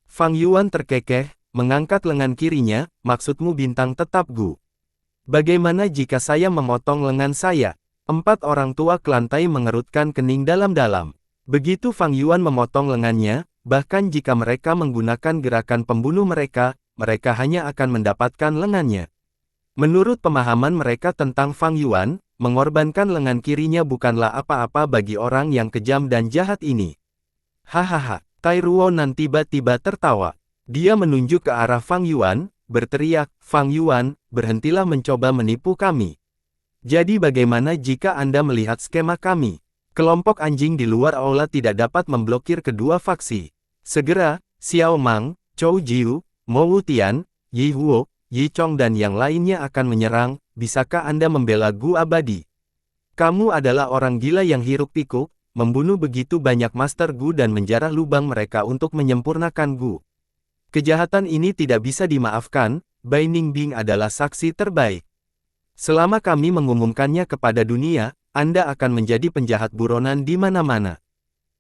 Fang Yuan terkekeh, mengangkat lengan kirinya, maksudmu bintang tetap Gu. Bagaimana jika saya memotong lengan saya? 4 orang tua klan Tai mengerutkan kening dalam-dalam. Begitu Fang Yuan memotong lengannya, bahkan jika mereka menggunakan gerakan pembunuh mereka, mereka hanya akan mendapatkan lengannya. Menurut pemahaman mereka tentang Fang Yuan, mengorbankan lengan kirinya bukanlah apa-apa bagi orang yang kejam dan jahat ini. Hahaha, Tai Ruonan tiba-tiba tertawa. Dia menunjuk ke arah Fang Yuan, berteriak, Fang Yuan, berhentilah mencoba menipu kami. Jadi bagaimana jika Anda melihat skema kami? Kelompok anjing di luar aula tidak dapat memblokir kedua faksi. Segera, Xiao Mang, Chou Jiu, Mo Wutian, Yi Huo, Yi Chong dan yang lainnya akan menyerang, bisakah Anda membela Gu Abadi? Kamu adalah orang gila yang hiruk-pikuk, membunuh begitu banyak Master Gu dan menjarah lubang mereka untuk menyempurnakan Gu. Kejahatan ini tidak bisa dimaafkan, Bai Ningbing adalah saksi terbaik. Selama kami mengumumkannya kepada dunia, Anda akan menjadi penjahat buronan di mana-mana.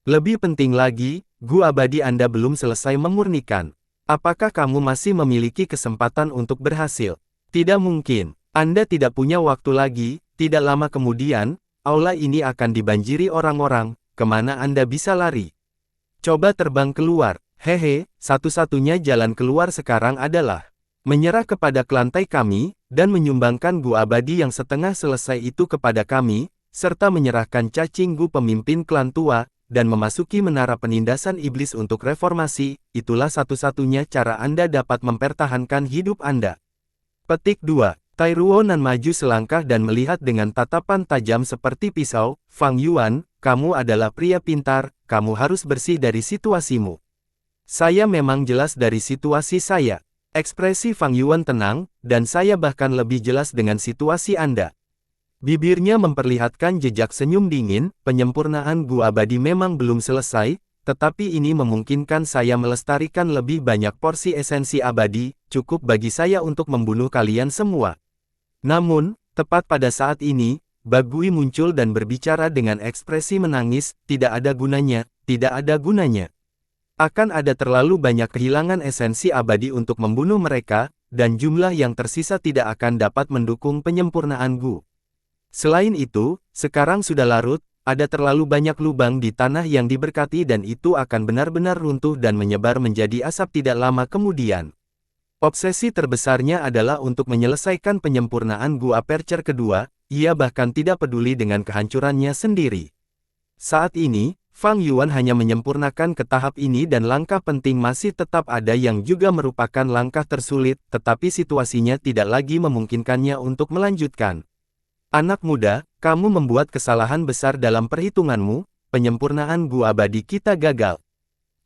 Lebih penting lagi, Gu Abadi Anda belum selesai memurnikan. Apakah kamu masih memiliki kesempatan untuk berhasil? Tidak mungkin. Anda tidak punya waktu lagi. Tidak lama kemudian, aula ini akan dibanjiri orang-orang. Kemana Anda bisa lari? Coba terbang keluar. Hehe, satu-satunya jalan keluar sekarang adalah menyerah kepada kelantai kami, dan menyumbangkan Gu Abadi yang setengah selesai itu kepada kami, serta menyerahkan cacing Gu pemimpin klan tua, dan memasuki menara penindasan iblis untuk reformasi. Itulah satu-satunya cara Anda dapat mempertahankan hidup Anda. Petik 2. Tai Ruonan maju selangkah dan melihat dengan tatapan tajam seperti pisau. Fang Yuan, kamu adalah pria pintar, kamu harus bersih dari situasimu. Saya memang jelas dari situasi saya. Ekspresi Fang Yuan tenang, dan saya bahkan lebih jelas dengan situasi Anda. Bibirnya memperlihatkan jejak senyum dingin. Penyempurnaan Gu Abadi memang belum selesai, tetapi ini memungkinkan saya melestarikan lebih banyak porsi esensi abadi, cukup bagi saya untuk membunuh kalian semua. Namun, tepat pada saat ini, Bagui muncul dan berbicara dengan ekspresi menangis, tidak ada gunanya, tidak ada gunanya. Akan ada terlalu banyak kehilangan esensi abadi untuk membunuh mereka, dan jumlah yang tersisa tidak akan dapat mendukung penyempurnaan Gu. Selain itu, sekarang sudah larut, ada terlalu banyak lubang di tanah yang diberkati dan itu akan benar-benar runtuh dan menyebar menjadi asap tidak lama kemudian. Obsesi terbesarnya adalah untuk menyelesaikan penyempurnaan Gu Aperture kedua, ia bahkan tidak peduli dengan kehancurannya sendiri. Saat ini, Fang Yuan hanya menyempurnakan ke tahap ini dan langkah penting masih tetap ada yang juga merupakan langkah tersulit, tetapi situasinya tidak lagi memungkinkannya untuk melanjutkan. Anak muda, kamu membuat kesalahan besar dalam perhitunganmu, penyempurnaan Gu Abadi kita gagal.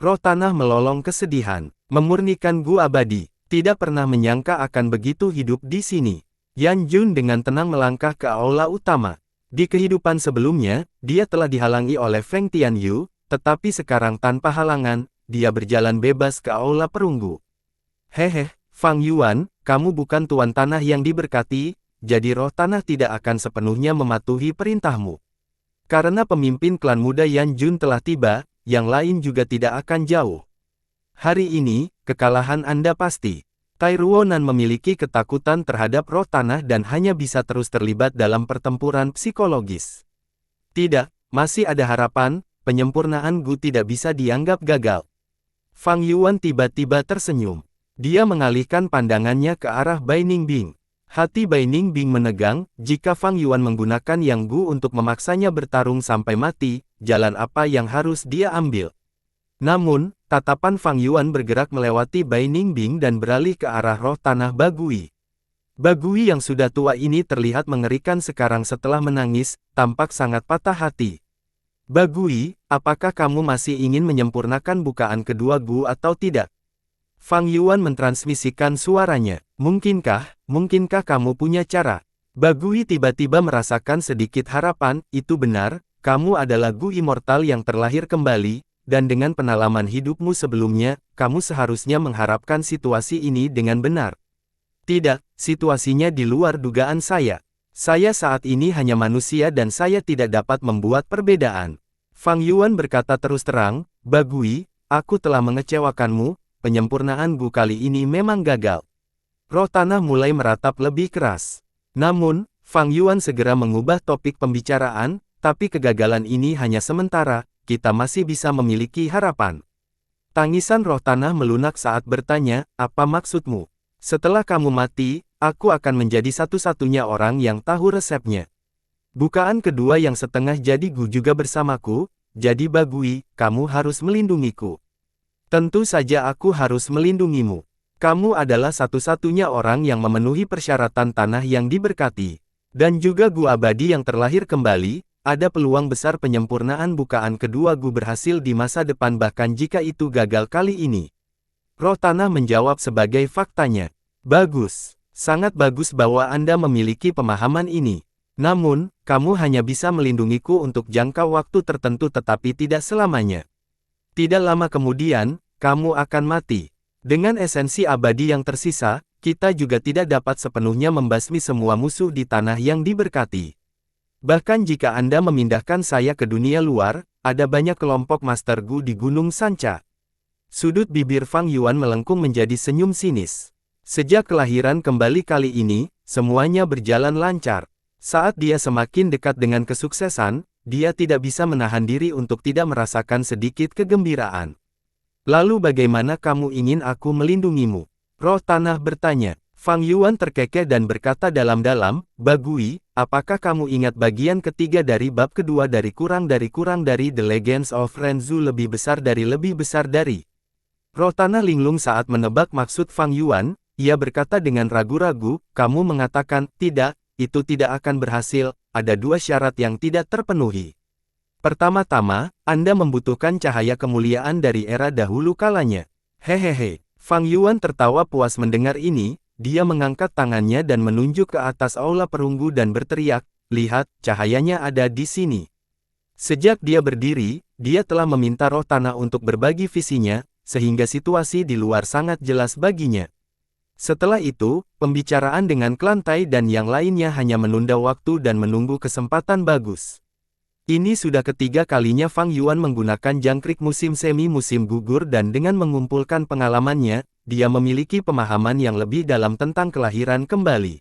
Roh tanah melolong kesedihan, memurnikan Gu Abadi, tidak pernah menyangka akan begitu hidup di sini. Yan Jun dengan tenang melangkah ke aula utama. Di kehidupan sebelumnya, dia telah dihalangi oleh Feng Tianyu, tetapi sekarang tanpa halangan, dia berjalan bebas ke aula perunggu. Hehe, Fang Yuan, kamu bukan tuan tanah yang diberkati, jadi roh tanah tidak akan sepenuhnya mematuhi perintahmu. Karena pemimpin klan muda Yan Jun telah tiba, yang lain juga tidak akan jauh. Hari ini, kekalahan Anda pasti. Tai Ruonan memiliki ketakutan terhadap roh tanah dan hanya bisa terus terlibat dalam pertempuran psikologis. Tidak, masih ada harapan, penyempurnaan Gu tidak bisa dianggap gagal. Fang Yuan tiba-tiba tersenyum. Dia mengalihkan pandangannya ke arah Bai Ningbing. Hati Bai Ningbing menegang, jika Fang Yuan menggunakan Yang Gu untuk memaksanya bertarung sampai mati, jalan apa yang harus dia ambil? Namun, tatapan Fang Yuan bergerak melewati Bai Ningbing dan beralih ke arah roh tanah Bagui. Bagui yang sudah tua ini terlihat mengerikan sekarang setelah menangis, tampak sangat patah hati. Bagui, apakah kamu masih ingin menyempurnakan bukaan kedua Gu atau tidak? Fang Yuan mentransmisikan suaranya. Mungkinkah kamu punya cara? Bagui tiba-tiba merasakan sedikit harapan. Itu benar, kamu adalah Gu immortal yang terlahir kembali, dan dengan pengalaman hidupmu sebelumnya, kamu seharusnya mengharapkan situasi ini dengan benar. Tidak, situasinya di luar dugaan saya. Saya saat ini hanya manusia dan saya tidak dapat membuat perbedaan. Fang Yuan berkata terus terang, Bagui, aku telah mengecewakanmu. Penyempurnaan Gu kali ini memang gagal. Roh tanah mulai meratap lebih keras. Namun, Fang Yuan segera mengubah topik pembicaraan, tapi kegagalan ini hanya sementara, kita masih bisa memiliki harapan. Tangisan roh tanah melunak saat bertanya, apa maksudmu? Setelah kamu mati, aku akan menjadi satu-satunya orang yang tahu resepnya. Bukaan kedua yang setengah jadi Gu juga bersamaku, jadi Bagui, kamu harus melindungiku. Tentu saja aku harus melindungimu. Kamu adalah satu-satunya orang yang memenuhi persyaratan tanah yang diberkati. Dan juga Gu abadi yang terlahir kembali, ada peluang besar penyempurnaan bukaan kedua Gu berhasil di masa depan bahkan jika itu gagal kali ini. Roh tanah menjawab sebagai faktanya. Bagus. Sangat bagus bahwa Anda memiliki pemahaman ini. Namun, kamu hanya bisa melindungiku untuk jangka waktu tertentu tetapi tidak selamanya. Tidak lama kemudian, kamu akan mati. Dengan esensi abadi yang tersisa, kita juga tidak dapat sepenuhnya membasmi semua musuh di tanah yang diberkati. Bahkan jika Anda memindahkan saya ke dunia luar, ada banyak kelompok Master Gu di Gunung Sanca. Sudut bibir Fang Yuan melengkung menjadi senyum sinis. Sejak kelahiran kembali kali ini, semuanya berjalan lancar. Saat dia semakin dekat dengan kesuksesan, dia tidak bisa menahan diri untuk tidak merasakan sedikit kegembiraan. Lalu bagaimana kamu ingin aku melindungimu? Roh tanah bertanya. Fang Yuan terkekeh dan berkata dalam-dalam, Bagui, apakah kamu ingat bagian ketiga dari bab kedua dari kurang dari The Legends of Renzu lebih besar dari. Roh tanah linglung saat menebak maksud Fang Yuan. Ia berkata dengan ragu-ragu, kamu mengatakan, tidak, itu tidak akan berhasil, ada dua syarat yang tidak terpenuhi. Pertama-tama, Anda membutuhkan cahaya kemuliaan dari era dahulu kalanya. Hehehe, Fang Yuan tertawa puas mendengar ini, dia mengangkat tangannya dan menunjuk ke atas aula perunggu dan berteriak, lihat, cahayanya ada di sini. Sejak dia berdiri, dia telah meminta roh tanah untuk berbagi visinya, sehingga situasi di luar sangat jelas baginya. Setelah itu, pembicaraan dengan klan Tai dan yang lainnya hanya menunda waktu dan menunggu kesempatan bagus. Ini sudah ketiga kalinya Fang Yuan menggunakan jangkrik musim semi musim gugur dan dengan mengumpulkan pengalamannya, dia memiliki pemahaman yang lebih dalam tentang kelahiran kembali.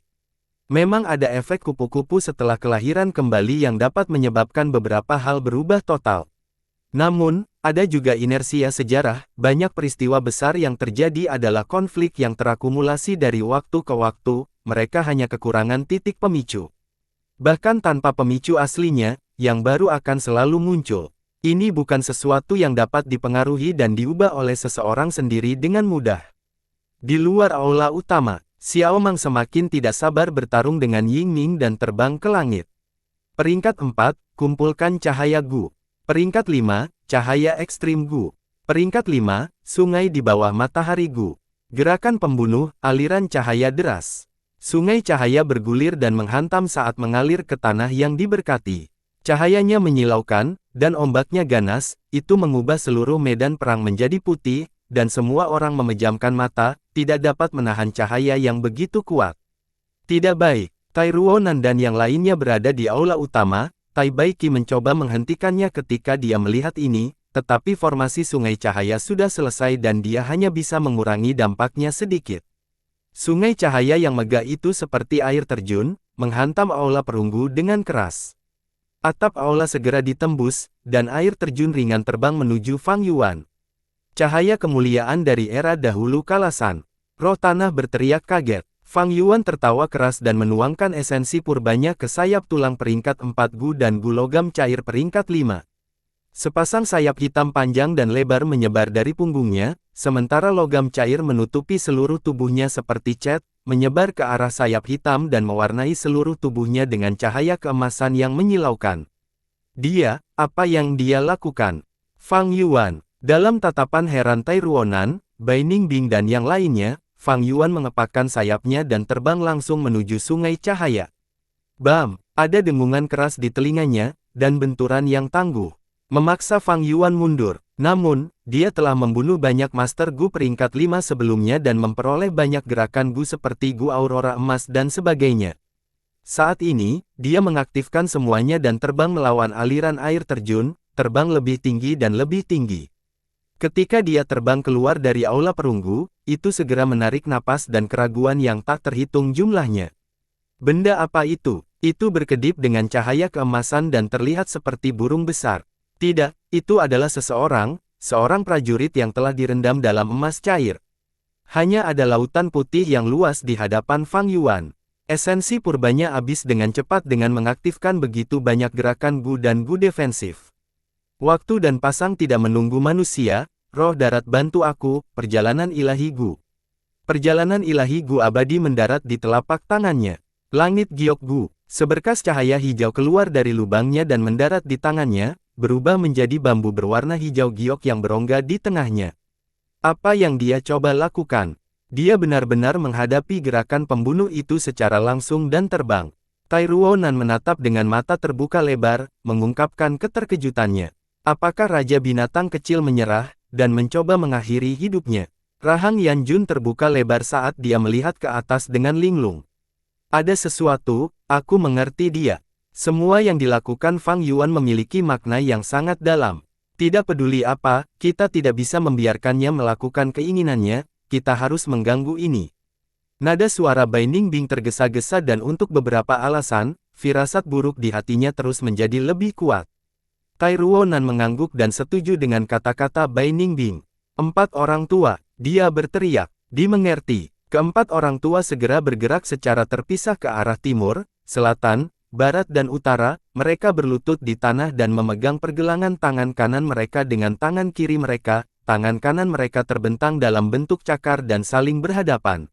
Memang ada efek kupu-kupu setelah kelahiran kembali yang dapat menyebabkan beberapa hal berubah total. Namun, ada juga inersia sejarah, banyak peristiwa besar yang terjadi adalah konflik yang terakumulasi dari waktu ke waktu, mereka hanya kekurangan titik pemicu. Bahkan tanpa pemicu aslinya, yang baru akan selalu muncul. Ini bukan sesuatu yang dapat dipengaruhi dan diubah oleh seseorang sendiri dengan mudah. Di luar aula utama, Xiao Mang semakin tidak sabar bertarung dengan Ying Ning dan terbang ke langit. Peringkat 4, kumpulkan cahaya Gu. Peringkat 5, cahaya ekstrim Gu. Peringkat 5, sungai di bawah matahari Gu. Gerakan pembunuh, aliran cahaya deras. Sungai cahaya bergulir dan menghantam saat mengalir ke tanah yang diberkati. Cahayanya menyilaukan, dan ombaknya ganas, itu mengubah seluruh medan perang menjadi putih, dan semua orang memejamkan mata, tidak dapat menahan cahaya yang begitu kuat. Tidak baik, Tai Ruonan dan yang lainnya berada di aula utama. Tai Baiki mencoba menghentikannya ketika dia melihat ini, tetapi formasi sungai cahaya sudah selesai dan dia hanya bisa mengurangi dampaknya sedikit. Sungai cahaya yang megah itu seperti air terjun, menghantam aula perunggu dengan keras. Atap aula segera ditembus, dan air terjun ringan terbang menuju Fang Yuan. Cahaya kemuliaan dari era dahulu kalasan. Roh tanah berteriak kaget. Fang Yuan tertawa keras dan menuangkan esensi purbanya ke sayap tulang peringkat 4 Gu dan Gu logam cair peringkat 5. Sepasang sayap hitam panjang dan lebar menyebar dari punggungnya, sementara logam cair menutupi seluruh tubuhnya seperti cat, menyebar ke arah sayap hitam dan mewarnai seluruh tubuhnya dengan cahaya keemasan yang menyilaukan. Dia, apa yang dia lakukan? Fang Yuan, dalam tatapan heran Tai Ruonan, Bai Ningbing dan yang lainnya, Fang Yuan mengepakkan sayapnya dan terbang langsung menuju sungai cahaya. Bam! Ada dengungan keras di telinganya, dan benturan yang tangguh. Memaksa Fang Yuan mundur. Namun, dia telah membunuh banyak Master Gu peringkat 5 sebelumnya dan memperoleh banyak gerakan Gu seperti Gu Aurora Emas dan sebagainya. Saat ini, dia mengaktifkan semuanya dan terbang melawan aliran air terjun, terbang lebih tinggi dan lebih tinggi. Ketika dia terbang keluar dari aula perunggu, itu segera menarik napas dan keraguan yang tak terhitung jumlahnya. Benda apa itu? Itu berkedip dengan cahaya keemasan dan terlihat seperti burung besar. Tidak, itu adalah seorang prajurit yang telah direndam dalam emas cair. Hanya ada lautan putih yang luas di hadapan Fang Yuan. Esensi purbanya habis dengan cepat dengan mengaktifkan begitu banyak gerakan Gu dan Gu defensif. Waktu dan pasang tidak menunggu manusia. Roh darat bantu aku, perjalanan ilahi Gu. Perjalanan ilahi Gu abadi mendarat di telapak tangannya. Langit giok Gu, seberkas cahaya hijau keluar dari lubangnya dan mendarat di tangannya, berubah menjadi bambu berwarna hijau giok yang berongga di tengahnya. Apa yang dia coba lakukan? Dia benar-benar menghadapi gerakan pembunuh itu secara langsung dan terbang. Tai Ruonan menatap dengan mata terbuka lebar, mengungkapkan keterkejutannya. Apakah Raja Binatang Kecil menyerah, dan mencoba mengakhiri hidupnya? Rahang Yanjun terbuka lebar saat dia melihat ke atas dengan linglung. Ada sesuatu, aku mengerti dia. Semua yang dilakukan Fang Yuan memiliki makna yang sangat dalam. Tidak peduli apa, kita tidak bisa membiarkannya melakukan keinginannya, kita harus mengganggu ini. Nada suara Bai Ningbing tergesa-gesa dan untuk beberapa alasan, firasat buruk di hatinya terus menjadi lebih kuat. Tai Ruonan mengangguk dan setuju dengan kata-kata Bai Ningbing. 4 orang tua, dia berteriak, dimengerti. Keempat orang tua segera bergerak secara terpisah ke arah timur, selatan, barat dan utara, mereka berlutut di tanah dan memegang pergelangan tangan kanan mereka dengan tangan kiri mereka, tangan kanan mereka terbentang dalam bentuk cakar dan saling berhadapan.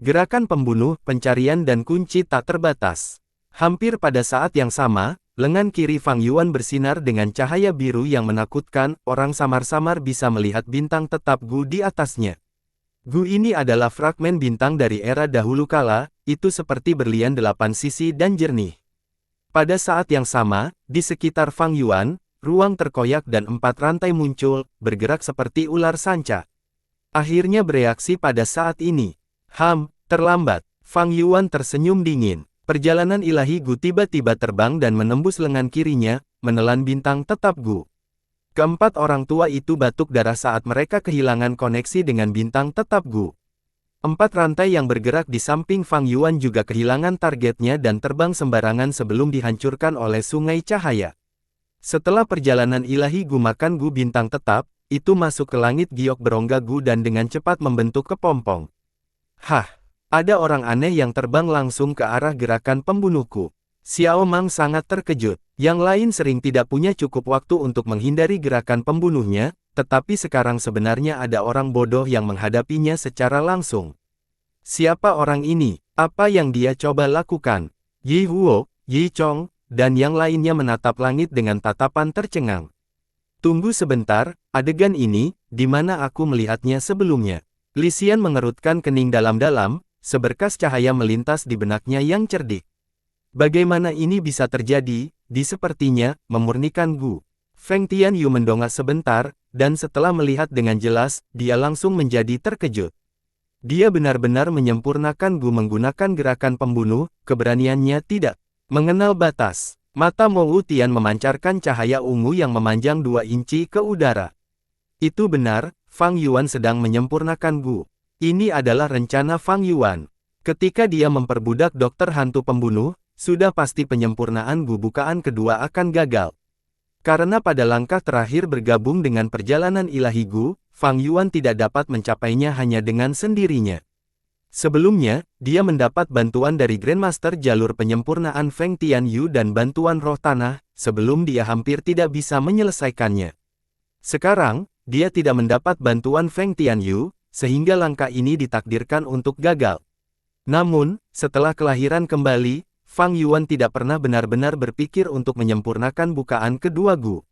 Gerakan pembunuh, pencarian dan kunci tak terbatas. Hampir pada saat yang sama, lengan kiri Fang Yuan bersinar dengan cahaya biru yang menakutkan, orang samar-samar bisa melihat bintang tetap Gu di atasnya. Gu ini adalah fragmen bintang dari era dahulu kala, itu seperti berlian 8 sisi dan jernih. Pada saat yang sama, di sekitar Fang Yuan, ruang terkoyak dan 4 rantai muncul, bergerak seperti ular sanca. Akhirnya bereaksi pada saat ini. Terlambat. Fang Yuan tersenyum dingin. Perjalanan ilahi Gu tiba-tiba terbang dan menembus lengan kirinya, menelan bintang tetap Gu. Keempat orang tua itu batuk darah saat mereka kehilangan koneksi dengan bintang tetap Gu. 4 rantai yang bergerak di samping Fang Yuan juga kehilangan targetnya dan terbang sembarangan sebelum dihancurkan oleh sungai cahaya. Setelah perjalanan ilahi Gu makan Gu bintang tetap, itu masuk ke langit giok berongga Gu dan dengan cepat membentuk kepompong. Ada orang aneh yang terbang langsung ke arah gerakan pembunuhku. Xiao Mang sangat terkejut. Yang lain sering tidak punya cukup waktu untuk menghindari gerakan pembunuhnya, tetapi sekarang sebenarnya ada orang bodoh yang menghadapinya secara langsung. Siapa orang ini? Apa yang dia coba lakukan? Yi Huo, Yi Chong, dan yang lainnya menatap langit dengan tatapan tercengang. Tunggu sebentar, adegan ini, di mana aku melihatnya sebelumnya? Li Xian mengerutkan kening dalam-dalam, seberkas cahaya melintas di benaknya yang cerdik. Bagaimana ini bisa terjadi? Sepertinya, memurnikan Gu. Feng Tianyu mendongak sebentar, dan setelah melihat dengan jelas, dia langsung menjadi terkejut. Dia benar-benar menyempurnakan Gu menggunakan gerakan pembunuh, keberaniannya tidak mengenal batas. Mata Mo Wutian memancarkan cahaya ungu yang memanjang 2 inci ke udara. Itu benar, Fang Yuan sedang menyempurnakan Gu. Ini adalah rencana Fang Yuan. Ketika dia memperbudak dokter hantu pembunuh, sudah pasti penyempurnaan Gu bukaan kedua akan gagal. Karena pada langkah terakhir bergabung dengan perjalanan ilahi Gu, Fang Yuan tidak dapat mencapainya hanya dengan sendirinya. Sebelumnya, dia mendapat bantuan dari Grandmaster jalur penyempurnaan Feng Tianyu dan bantuan roh tanah, sebelum dia hampir tidak bisa menyelesaikannya. Sekarang, dia tidak mendapat bantuan Feng Tianyu, sehingga langkah ini ditakdirkan untuk gagal. Namun, setelah kelahiran kembali, Fang Yuan tidak pernah benar-benar berpikir untuk menyempurnakan bukaan kedua Gu.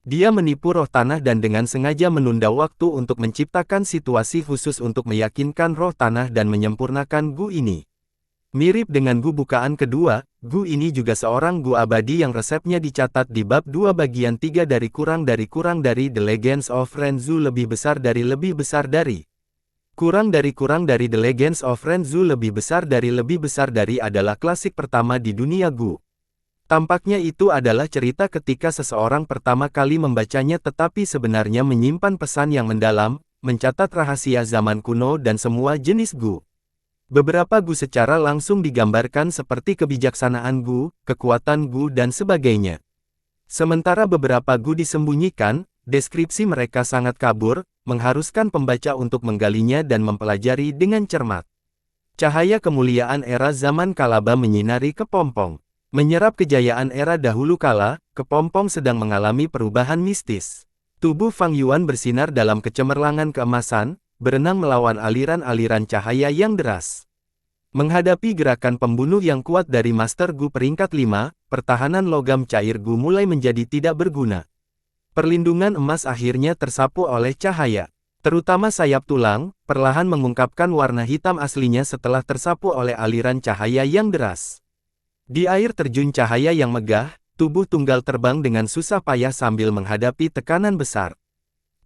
Dia menipu roh tanah dan dengan sengaja menunda waktu untuk menciptakan situasi khusus untuk meyakinkan roh tanah dan menyempurnakan Gu ini. Mirip dengan Gu bukaan kedua, Gu ini juga seorang Gu abadi yang resepnya dicatat di bab 2 bagian 3 dari kurang dari The Legends of Renzu lebih besar dari The Legends of Renzu lebih besar dari adalah klasik pertama di dunia Gu. Tampaknya itu adalah cerita ketika seseorang pertama kali membacanya tetapi sebenarnya menyimpan pesan yang mendalam, mencatat rahasia zaman kuno dan semua jenis Gu. Beberapa Gu secara langsung digambarkan seperti kebijaksanaan Gu, kekuatan Gu dan sebagainya. Sementara beberapa Gu disembunyikan, deskripsi mereka sangat kabur, mengharuskan pembaca untuk menggalinya dan mempelajari dengan cermat. Cahaya kemuliaan era zaman Kalaba menyinari kepompong. Menyerap kejayaan era dahulu kala, kepompong sedang mengalami perubahan mistis. Tubuh Fang Yuan bersinar dalam kecemerlangan keemasan, berenang melawan aliran-aliran cahaya yang deras. Menghadapi gerakan pembunuh yang kuat dari Master Gu peringkat 5, pertahanan logam cair Gu mulai menjadi tidak berguna. Perlindungan emas akhirnya tersapu oleh cahaya. terutama sayap tulang, perlahan mengungkapkan warna hitam aslinya setelah tersapu oleh aliran cahaya yang deras. Di air terjun cahaya yang megah, tubuh tunggal terbang dengan susah payah sambil menghadapi tekanan besar.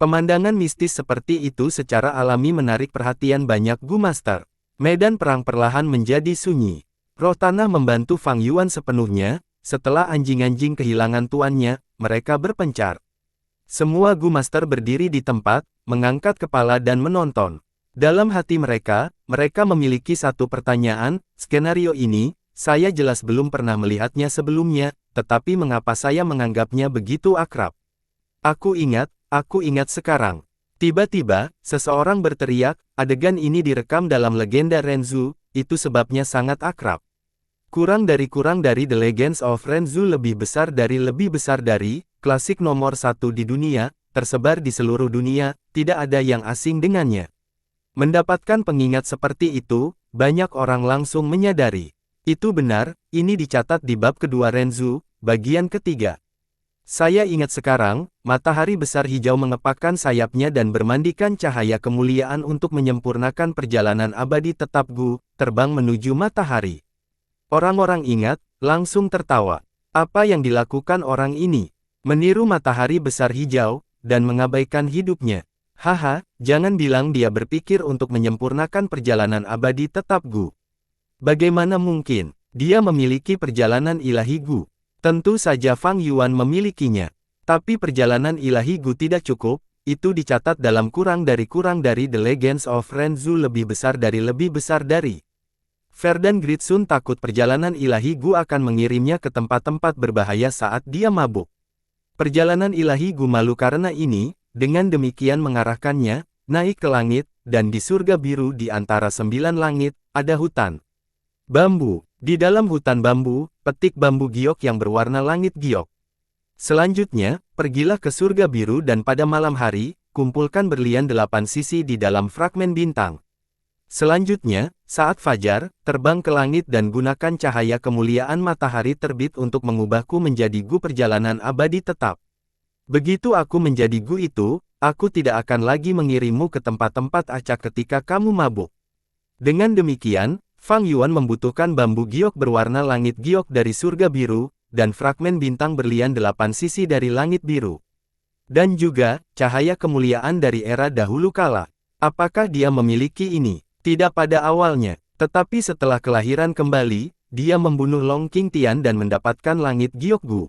Pemandangan mistis seperti itu secara alami menarik perhatian banyak Gu Master. Medan perang perlahan menjadi sunyi. Roh tanah membantu Fang Yuan sepenuhnya, setelah anjing-anjing kehilangan tuannya, mereka berpencar. Semua Gu Master berdiri di tempat, mengangkat kepala dan menonton. Dalam hati mereka, mereka memiliki satu pertanyaan, skenario ini, saya jelas belum pernah melihatnya sebelumnya, tetapi mengapa saya menganggapnya begitu akrab? Aku ingat sekarang. Tiba-tiba, seseorang berteriak, adegan ini direkam dalam legenda Renzu, itu sebabnya sangat akrab. Kurang dari The Legends of Renzu lebih besar dari, klasik nomor 1 di dunia, tersebar di seluruh dunia, tidak ada yang asing dengannya. Mendapatkan pengingat seperti itu, banyak orang langsung menyadari. Itu benar, ini dicatat di bab kedua Renzu, bagian ketiga. Saya ingat sekarang, matahari besar hijau mengepakkan sayapnya dan bermandikan cahaya kemuliaan untuk menyempurnakan perjalanan abadi tetap Gu, terbang menuju matahari. Orang-orang ingat, langsung tertawa. Apa yang dilakukan orang ini? Meniru matahari besar hijau, dan mengabaikan hidupnya. Haha, jangan bilang dia berpikir untuk menyempurnakan perjalanan abadi tetap Gu. Bagaimana mungkin? Dia memiliki perjalanan ilahi Gu. Tentu saja Fang Yuan memilikinya. Tapi perjalanan ilahi Gu tidak cukup, itu dicatat dalam kurang dari The Legends of Renzu lebih besar dari. Verdan Gritsun takut perjalanan ilahi Gu akan mengirimnya ke tempat-tempat berbahaya saat dia mabuk. Perjalanan ilahi Gu malu karena ini, dengan demikian mengarahkannya, naik ke langit, dan di surga biru di antara 9 langit, ada hutan bambu. Di dalam hutan bambu, petik bambu giok yang berwarna langit giok. Selanjutnya, pergilah ke surga biru dan pada malam hari, kumpulkan berlian 8 sisi di dalam fragmen bintang. Selanjutnya, saat fajar, terbang ke langit dan gunakan cahaya kemuliaan matahari terbit untuk mengubahku menjadi Gu perjalanan abadi tetap. Begitu aku menjadi Gu itu, aku tidak akan lagi mengirimmu ke tempat-tempat acak ketika kamu mabuk. Dengan demikian, Fang Yuan membutuhkan bambu giok berwarna langit giok dari surga biru, dan fragmen bintang berlian 8 sisi dari langit biru. Dan juga, cahaya kemuliaan dari era dahulu kala. Apakah dia memiliki ini? Tidak pada awalnya, tetapi setelah kelahiran kembali, dia membunuh Long Qingtian dan mendapatkan langit giok Gu.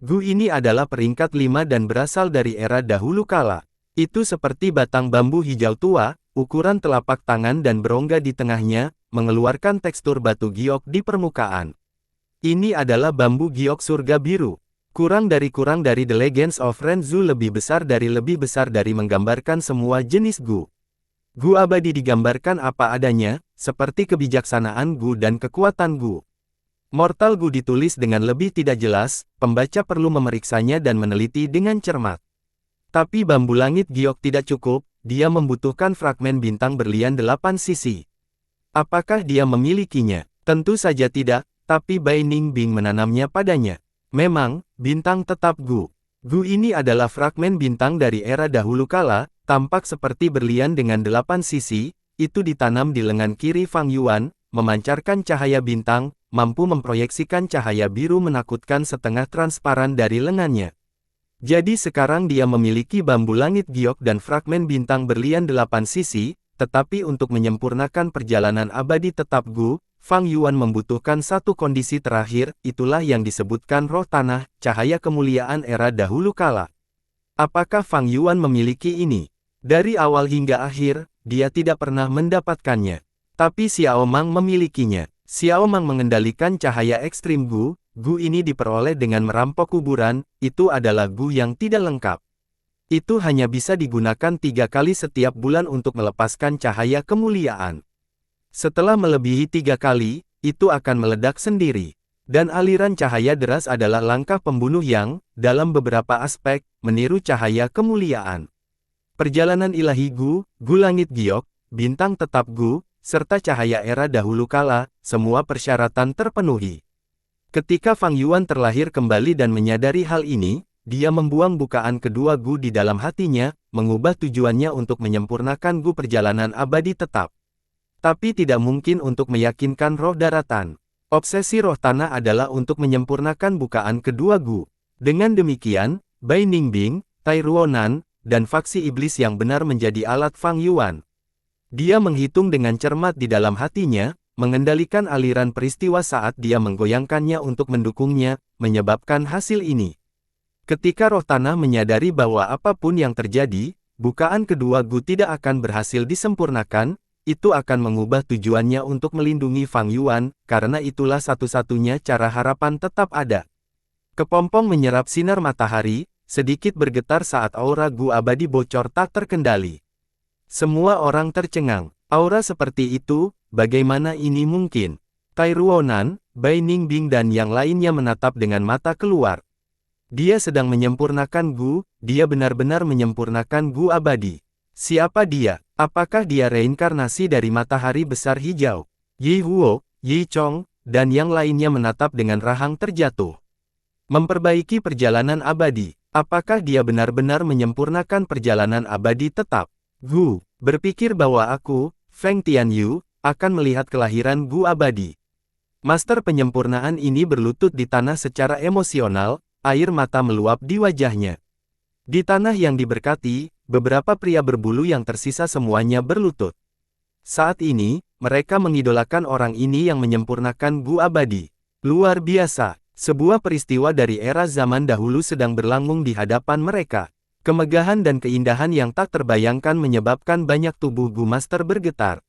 Gu ini adalah peringkat 5 dan berasal dari era dahulu kala. Itu seperti batang bambu hijau tua, ukuran telapak tangan dan berongga di tengahnya, mengeluarkan tekstur batu giok di permukaan. Ini adalah bambu giok surga biru. Kurang dari The Legends of Renzu lebih besar dari menggambarkan semua jenis Gu. Gu abadi digambarkan apa adanya, seperti kebijaksanaan Gu dan kekuatan Gu. Mortal Gu ditulis dengan lebih tidak jelas, pembaca perlu memeriksanya dan meneliti dengan cermat. Tapi bambu langit giok tidak cukup, dia membutuhkan fragmen bintang berlian 8 sisi. Apakah dia memilikinya? Tentu saja tidak, tapi Bai Ningbing menanamnya padanya. Memang, bintang tetap Gu. Gu ini adalah fragmen bintang dari era dahulu kala, tampak seperti berlian dengan 8 sisi, itu ditanam di lengan kiri Fang Yuan, memancarkan cahaya bintang, mampu memproyeksikan cahaya biru menakutkan setengah transparan dari lengannya. Jadi sekarang dia memiliki bambu langit giok dan fragmen bintang berlian 8 sisi, tetapi untuk menyempurnakan perjalanan abadi tetap Gu, Fang Yuan membutuhkan satu kondisi terakhir, itulah yang disebutkan roh tanah, cahaya kemuliaan era dahulu kala. Apakah Fang Yuan memiliki ini? Dari awal hingga akhir, dia tidak pernah mendapatkannya. Tapi Xiao Mang memilikinya. Xiao Mang mengendalikan cahaya ekstrim Gu. Gu ini diperoleh dengan merampok kuburan, itu adalah Gu yang tidak lengkap. Itu hanya bisa digunakan 3 kali setiap bulan untuk melepaskan cahaya kemuliaan. Setelah melebihi 3 kali, itu akan meledak sendiri. Dan aliran cahaya deras adalah langkah pembunuh yang, dalam beberapa aspek, meniru cahaya kemuliaan. Perjalanan ilahi Gu, Gu langit giok, bintang tetap Gu, serta cahaya era dahulu kala, semua persyaratan terpenuhi. Ketika Fang Yuan terlahir kembali dan menyadari hal ini, dia membuang bukaan kedua Gu di dalam hatinya, mengubah tujuannya untuk menyempurnakan Gu perjalanan abadi tetap. Tapi tidak mungkin untuk meyakinkan roh daratan. Obsesi roh tanah adalah untuk menyempurnakan bukaan kedua Gu. Dengan demikian, Bai Ningbing, Tai Ruonan, dan faksi iblis yang benar menjadi alat Fang Yuan. Dia menghitung dengan cermat di dalam hatinya, mengendalikan aliran peristiwa saat dia menggoyangkannya untuk mendukungnya, menyebabkan hasil ini. Ketika roh tanah menyadari bahwa apapun yang terjadi, bukaan kedua Gu tidak akan berhasil disempurnakan, itu akan mengubah tujuannya untuk melindungi Fang Yuan, karena itulah satu-satunya cara harapan tetap ada. Kepompong menyerap sinar matahari, sedikit bergetar saat aura Gu abadi bocor tak terkendali. Semua orang tercengang. Aura seperti itu, bagaimana ini mungkin? Tai Ruonan, Bai Ningbing dan yang lainnya menatap dengan mata keluar. Dia sedang menyempurnakan Gu, dia benar-benar menyempurnakan Gu abadi. Siapa dia? Apakah dia reinkarnasi dari matahari besar hijau? Yi Huo, Yi Chong, dan yang lainnya menatap dengan rahang terjatuh. Memperbaiki perjalanan abadi. Apakah dia benar-benar menyempurnakan perjalanan abadi tetap? Gu, berpikir bahwa aku, Feng Tianyu, akan melihat kelahiran Gu abadi. Master penyempurnaan ini berlutut di tanah secara emosional, air mata meluap di wajahnya. Di tanah yang diberkati, beberapa pria berbulu yang tersisa semuanya berlutut. Saat ini, mereka mengidolakan orang ini yang menyempurnakan Gu abadi. Luar biasa, sebuah peristiwa dari era zaman dahulu sedang berlangsung di hadapan mereka. Kemegahan dan keindahan yang tak terbayangkan menyebabkan banyak tubuh Gu Master bergetar.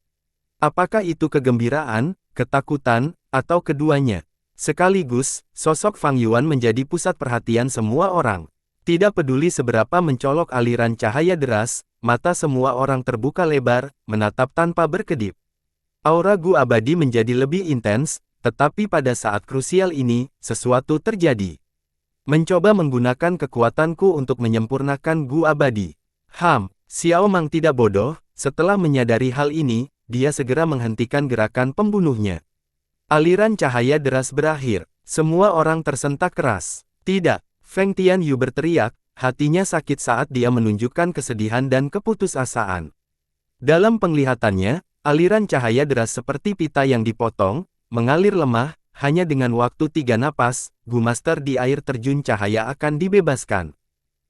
Apakah itu kegembiraan, ketakutan, atau keduanya? Sekaligus, sosok Fang Yuan menjadi pusat perhatian semua orang. Tidak peduli seberapa mencolok aliran cahaya deras, mata semua orang terbuka lebar, menatap tanpa berkedip. Aura Gu abadi menjadi lebih intens, tetapi pada saat krusial ini, sesuatu terjadi. Mencoba menggunakan kekuatanku untuk menyempurnakan Gu abadi. Xiao Mang tidak bodoh, setelah menyadari hal ini, dia segera menghentikan gerakan pembunuhnya. Aliran cahaya deras berakhir, semua orang tersentak keras. Tidak, Feng Tianyu berteriak, hatinya sakit saat dia menunjukkan kesedihan dan keputusasaan. Dalam penglihatannya, aliran cahaya deras seperti pita yang dipotong, mengalir lemah, hanya dengan waktu 3 napas, Gu Master di air terjun cahaya akan dibebaskan.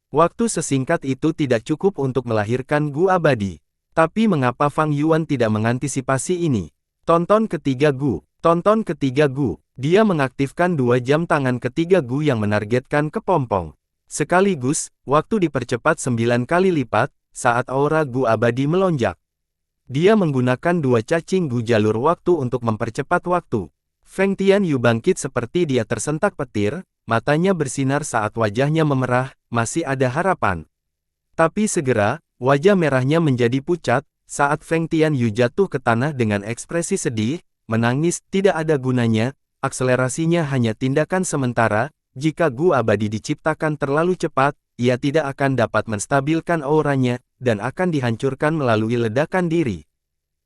Waktu sesingkat itu tidak cukup untuk melahirkan Gu abadi. Tapi mengapa Fang Yuan tidak mengantisipasi ini? Tonton ketiga Gu. Tonton ketiga Gu. Dia mengaktifkan 2 jam tangan ketiga Gu yang menargetkan kepompong. Sekaligus, waktu dipercepat 9 kali lipat, saat aura Gu abadi melonjak. Dia menggunakan 2 cacing Gu jalur waktu untuk mempercepat waktu. Feng Tianyu bangkit seperti dia tersentak petir, matanya bersinar saat wajahnya memerah, masih ada harapan. Tapi segera, wajah merahnya menjadi pucat, saat Feng Tianyu jatuh ke tanah dengan ekspresi sedih, menangis, tidak ada gunanya, akselerasinya hanya tindakan sementara, jika Gu abadi diciptakan terlalu cepat, ia tidak akan dapat menstabilkan auranya, dan akan dihancurkan melalui ledakan diri.